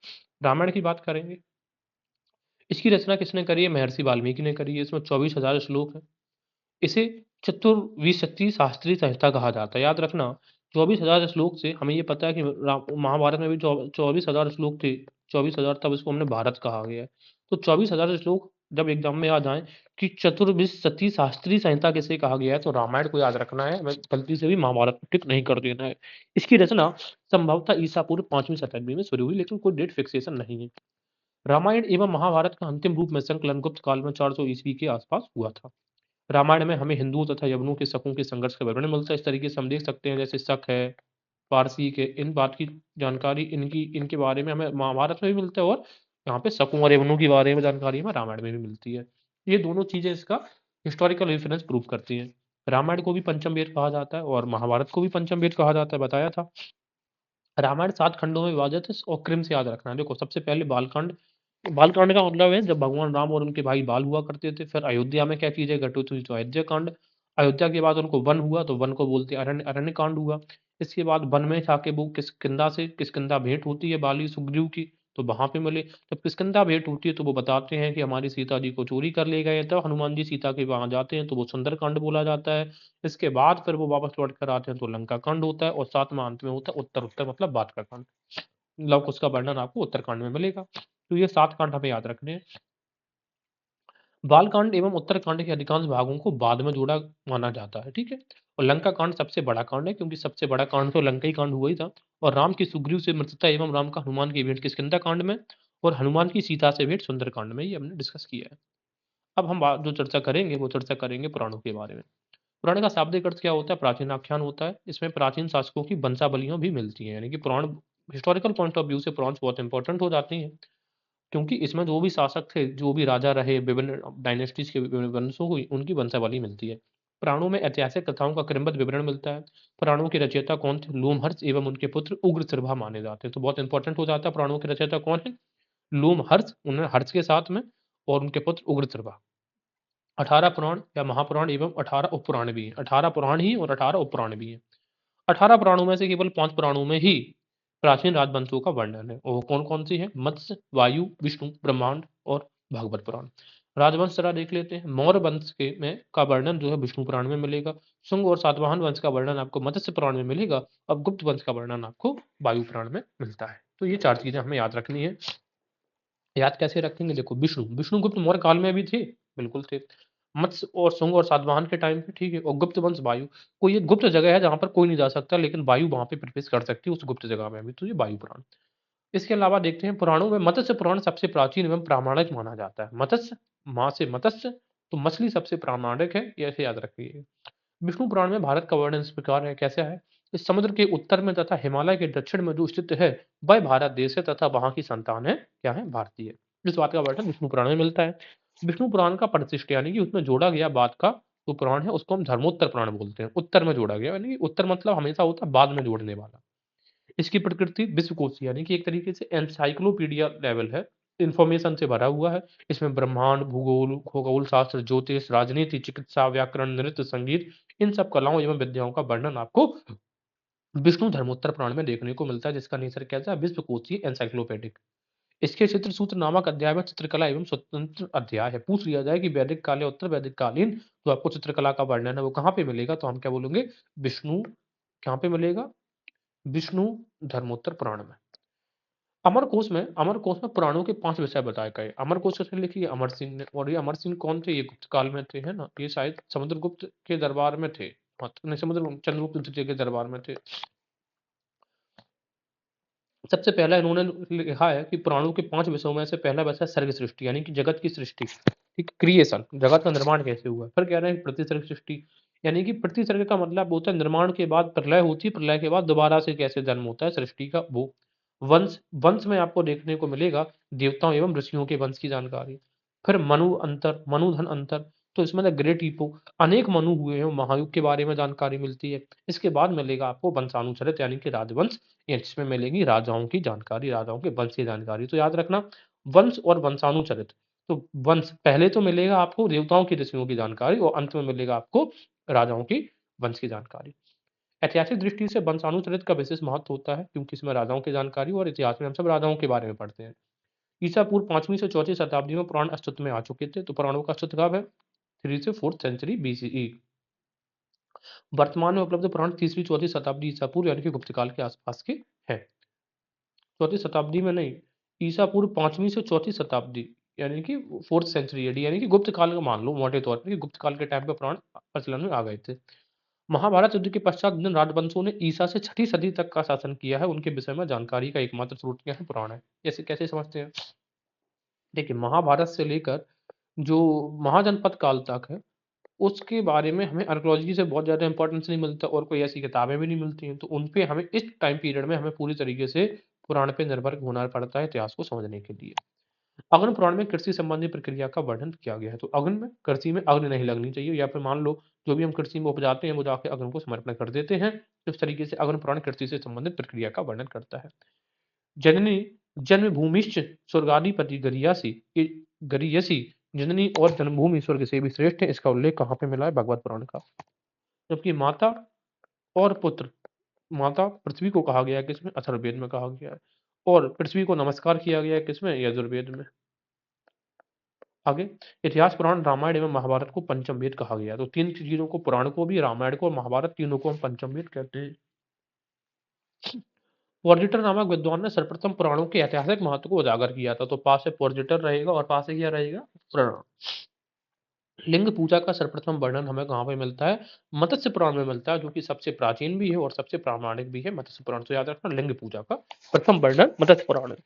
रामायण की बात करेंगे। इसकी रचना किसने करी है? महर्षि वाल्मीकि ने करी है। इसमें 24,000 श्लोक हैं। इसे चतुर्विंशति शास्त्रीय संहिता कहा जाता है। याद रखना, 24,000 श्लोक से हमें ये पता है कि महाभारत में भी 24,000 श्लोक थे। 24,000, तब इसको हमने भारत कहा गया है। तो 24,000 श्लोक जब एग्जाम में आ जाए कि चतुर्विंशति शास्त्रीय संहिता किसे कहा गया है, तो रामायण को याद रखना है। हमें गलती से भी महाभारत को टिक नहीं कर देना है। इसकी रचना संभवतः ईसा पूर्व 5वीं शताब्दी में शुरू हुई, लेकिन कोई डेट फिक्सेशन नहीं है। रामायण एवं महाभारत का अंतिम रूप में संकलन गुप्त काल में 400 ईस्वी के आसपास हुआ था। रामायण में हमें हिंदुओं तथा यवनों के शकों के संघर्ष का विवरण मिलता है। इस तरीके से हम देख सकते हैं, जैसे शक है, पारसी के, इन बात की जानकारी इनकी इनके बारे में हमें महाभारत में भी मिलता है, और यहाँ पे शकों और यवनों के बारे में जानकारी हमें रामायण में भी मिलती है। ये दोनों चीजें इसका हिस्टोरिकल रेफरेंस प्रूव करती हैं। रामायण को भी पंचम वेद कहा जाता है और महाभारत को भी पंचम वेद कहा जाता है, बताया था। रामायण 7 खंडों में विभाजित है और क्रम से याद रखना है। देखो, सबसे पहले बालकांड। बालकांड का मतलब है जब भगवान राम और उनके भाई बाल हुआ करते थे। फिर अयोध्या में क्या चीजें घटित हुई, तो अयोध्या कांड। अयोध्या के बाद उनको वन हुआ, तो वन को बोलते हैं अरण्य, अरण्य कांड हुआ। इसके बाद वन में जाके वो किष्किंधा भेंट होती है बाली सुग्रीव की, तो वहां पे मिले। जब किष्किंधा भेंट होती है तो वो बताते हैं कि हमारी सीता जी को चोरी कर ले गए। तब हनुमान जी सीता के वहां जाते हैं, तो वो सुंदर कांड बोला जाता है। इसके बाद फिर वो वापस लौट कर आते हैं, तो लंका कांड होता है। और सातवां अंत में होता है उत्तर, उत्तर मतलब बात का कांड। लव कुश का वर्णन आपको उत्तरकांड में मिलेगा। तो ये 7 कांड हमें याद रखने हैं। बालकांड एवं उत्तरकांड के अधिकांश भागों को बाद में जोड़ा माना जाता है, ठीक है। और लंका कांड सबसे बड़ा कांड है, क्योंकि सबसे बड़ा कांड तो लंका ही कांड हुआ ही था। और राम की सुग्रीव से मित्रता एवं राम का हनुमान की भेंट किष्किंधा कांड में, और हनुमान की सीता से भेंट सुंदर कांड में, ये हमने डिस्कस किया है। अब हम जो चर्चा करेंगे वो चर्चा करेंगे पुराणों के बारे में। पुराण का शाब्दिक अर्थ क्या होता है? प्राचीन आख्यान होता है। इसमें प्राचीन शासकों की वंशावलियां भी मिलती हैं, यानी कि पुराण हिस्टोरिकल पॉइंट ऑफ व्यू से पुराण बहुत इंपॉर्टेंट हो जाती हैं, क्योंकि इसमें जो भी शासक थे, जो भी राजा रहे, विभिन्न डायनेस्टीज के विभिन्न वंशों को उनकी वंशावली मिलती है। पुराणों में ऐतिहासिक कथाओं का क्रमबद्ध विवरण मिलता है। पुराणों के रचयिता कौन थे? लोमहर्ष एवं उनके पुत्र उग्रश्रवा माने जाते हैं। तो बहुत इंपॉर्टेंट हो जाता है, पुराणों के रचयिता कौन है? लोमहर्ष, उन्हें हर्ष के साथ में, और उनके पुत्र उग्रश्रवा। 18 पुराण या महापुराण एवं 18 उपपुराण भी हैं। 18 पुराण ही और 18 उपपुराण भी हैं। 18 पुराणों में से केवल 5 पुराणों में ही प्राचीन राजवंशों का वर्णन है, और वो कौन कौन सी है? मत्स्य, वायु, विष्णु, ब्रह्मांड और भागवत पुराण। राजवंश जरा देख लेते हैं। मौर्य वंश के में का वर्णन जो है विष्णु पुराण में मिलेगा। शुंग और सातवाहन वंश का वर्णन आपको मत्स्य पुराण में मिलेगा। अब गुप्त वंश का वर्णन आपको वायु पुराण में मिलता है। तो ये 4 चीजें हमें याद रखनी है। याद कैसे रखेंगे? देखो, विष्णु विष्णुगुप्त मौर्य काल में भी थे, बिल्कुल थे। मत्स्य और शुंग और सातवाहन के टाइम पे, ठीक है। और गुप्त वंश वायु, कोई एक गुप्त जगह है जहां पर कोई नहीं जा सकता, लेकिन वायु वहां पे प्रवेश कर सकती है उस गुप्त जगह में भी, तो ये वायु पुराण। इसके अलावा देखते हैं पुराणों में मत्स्य पुराण सबसे प्राचीन एवं प्रामाणिक माना जाता है। मत्स्य, माँ से मत्स्य, तो मछली सबसे प्रामाणिक है, ये ऐसे याद रखिए। विष्णु पुराण में भारत का वर्णन इस प्रकार है, कैसा है? इस समुद्र के उत्तर में तथा हिमालय के दक्षिण में जो स्थित है, वह भारत देश है तथा वहां की संतान है, क्या है? भारतीय। इस बात का वर्णन विष्णु पुराण में मिलता है। विष्णु पुराण का परिशिष्ट यानी कि उसमें जोड़ा गया बात का जो पुराण है, उसको हम धर्मोत्तर पुराण बोलते हैं। उत्तर में जोड़ा गया, यानी कि उत्तर मतलब हमेशा होता है बाद में जोड़ने वाला। इसकी प्रकृति विश्वकोश यानी कि एक तरीके से एनसाइक्लोपीडिया लेवल है, इंफॉर्मेशन से भरा हुआ है। इसमें ब्रह्मांड, भूगोल, खगोल शास्त्र, ज्योतिष, राजनीति, चिकित्सा, व्याकरण, नृत्य, संगीत, इन सब कलाओं एवं विद्याओं का वर्णन आपको विष्णु धर्मोत्तर पुराण में देखने को मिलता है, जिसका नेचर कैसा है? विश्वकोशीय एनसाइक्लोपीडिक। इसके चित्रसूत्र नामक अध्याय में चित्रकला एवं स्वतंत्र अध्याय है। पूछ लिया जाए कि वैदिक काल या उत्तर वैदिक कालीन जो आपको चित्रकला का वर्णन है वो कहाँ पे मिलेगा, तो हम क्या बोलेंगे? विष्णु, कहाँ पे मिलेगा? विष्णु धर्मोत्तर पुराण में। अमरकोश में पुराणों के 5 विषय बताए गए। अमरकोश किसने लिखी है? अमर सिंह ने। और ये अमर सिंह कौन थे? ये गुप्त काल में थे, है ना। ये शायद समुद्रगुप्त के दरबार में थे। हाँ, नहीं, समुद्र चंद्रगुप्त द्वितीय के दरबार में थे। सबसे पहला इन्होंने लिखा है कि पुराणों के 5 विषयों में से पहला विषय सर्ग सृष्टि, यानी कि जगत की सृष्टि, ठीक, क्रिएशन, जगत का निर्माण कैसे हुआ। फिर कह रहे हैं प्रतिसर्ग सृष्टि, यानी कि प्रतिसर्ग का मतलब होता है निर्माण के बाद प्रलय होती है, प्रलय के बाद दोबारा से कैसे जन्म होता है सृष्टि का वो। वंश, वंश में आपको देखने को मिलेगा देवताओं एवं ऋषियों के वंश की जानकारी। फिर मनु अंतर, मनुधन अंतर, तो इसमें द ग्रेट ईपो, अनेक मनु हुए हैं, महायुग के बारे में जानकारी मिलती है। इसके बाद मिलेगा आपको वंशानुचरित यानी कि राजवंश, या जिसमें मिलेगी राजाओं की जानकारी, राजाओं के वंश की जानकारी। तो याद रखना वंश और वंशानुचरित। तो वंश पहले तो मिलेगा आपको देवताओं की ऋषियों की जानकारी और अंत में मिलेगा आपको राजाओं की वंश की जानकारी। ऐतिहासिक दृष्टि से वंशानुचरित का विशेष महत्व होता है क्योंकि इसमें राजाओं की जानकारी और इतिहास में हम सब राजाओं के बारे में पढ़ते हैं। ईसा पूर्व 5वीं से 4वीं शताब्दी में पुराण अस्तित्व में आ चुके थे। तो पुराणों का अस्तित्व कब है? 3 से 4th सेंचुरी बीसीई। वर्तमान में उपलब्ध पुराण 3वीं 4वीं शताब्दी ईसा पूर्व यानी कि गुप्त काल के आसपास के हैं। 4वीं शताब्दी में नहीं, ईसा पूर्व 5वीं से 4वीं शताब्दी यानी कि 4th सेंचुरी एडी यानी कि गुप्त काल का मान लो मोटे तौर पर कि गुप्त काल के टाइम पे पुराण प्रचलन में आ गए थे। महाभारत युद्ध के पश्चात जिन राजवंशों ने ईसा से 6ठी सदी तक का शासन किया है, उनके विषय में जानकारी का एकमात्र स्रोत क्या है? पुराण है। कैसे कैसे समझते हैं? देखिए, महाभारत से लेकर जो महाजनपद काल तक है, उसके बारे में हमें आर्कियोलॉजी से बहुत ज़्यादा इम्पोर्टेंस नहीं मिलता और कोई ऐसी किताबें भी नहीं मिलती हैं। तो उन पे हमें इस टाइम पीरियड में हमें पूरी तरीके से पुराण पे निर्भर होना पड़ता है इतिहास को समझने के लिए। अग्नि पुराण में कृषि संबंधी प्रक्रिया का वर्णन किया गया है। तो अग्नि में कृषि में अग्नि नहीं लगनी चाहिए या फिर मान लो जो भी हम कृषि में उपजाते हैं वो जाके अग्नि को समर्पण कर देते हैं। तो इस तरीके से अग्नि पुराण कृषि से संबंधित प्रक्रिया का वर्णन करता है। जननी जन्मभूमिश्च स्वर्गाधिपति गरियसी जननी और जन्मभूमि स्वर्ग से भी श्रेष्ठ है। इसका उल्लेख कहाँ पे मिला है? भगवत पुराण का। जबकि माता और पुत्र, माता पृथ्वी को कहा गया है किसमें? अथर्ववेद में कहा गया है और पृथ्वी को नमस्कार किया गया है किसमें? यजुर्वेद में। आगे इतिहास पुराण रामायण एवं महाभारत को पंचम वेद कहा गया है। तो तीन चीजों को, पुराण को भी, रामायण को और महाभारत, तीनों को हम पंचम वेद कहते हैं। पोर्जिटर नामक विद्वान ने सर्वप्रथम पुराणों के ऐतिहासिक महत्व को उजागर किया था। तो पास से पोर्जिटर रहेगा और पास से क्या रहेगा? पुराण। लिंग पूजा का सर्वप्रथम वर्णन हमें कहाँ पे मिलता है? मत्स्य पुराण में मिलता है, जो कि सबसे प्राचीन भी है और सबसे प्रामाणिक भी है। मत्स्य पुराण, तो याद रखना लिंग पूजा का प्रथम वर्णन मत्स्य पुराण है।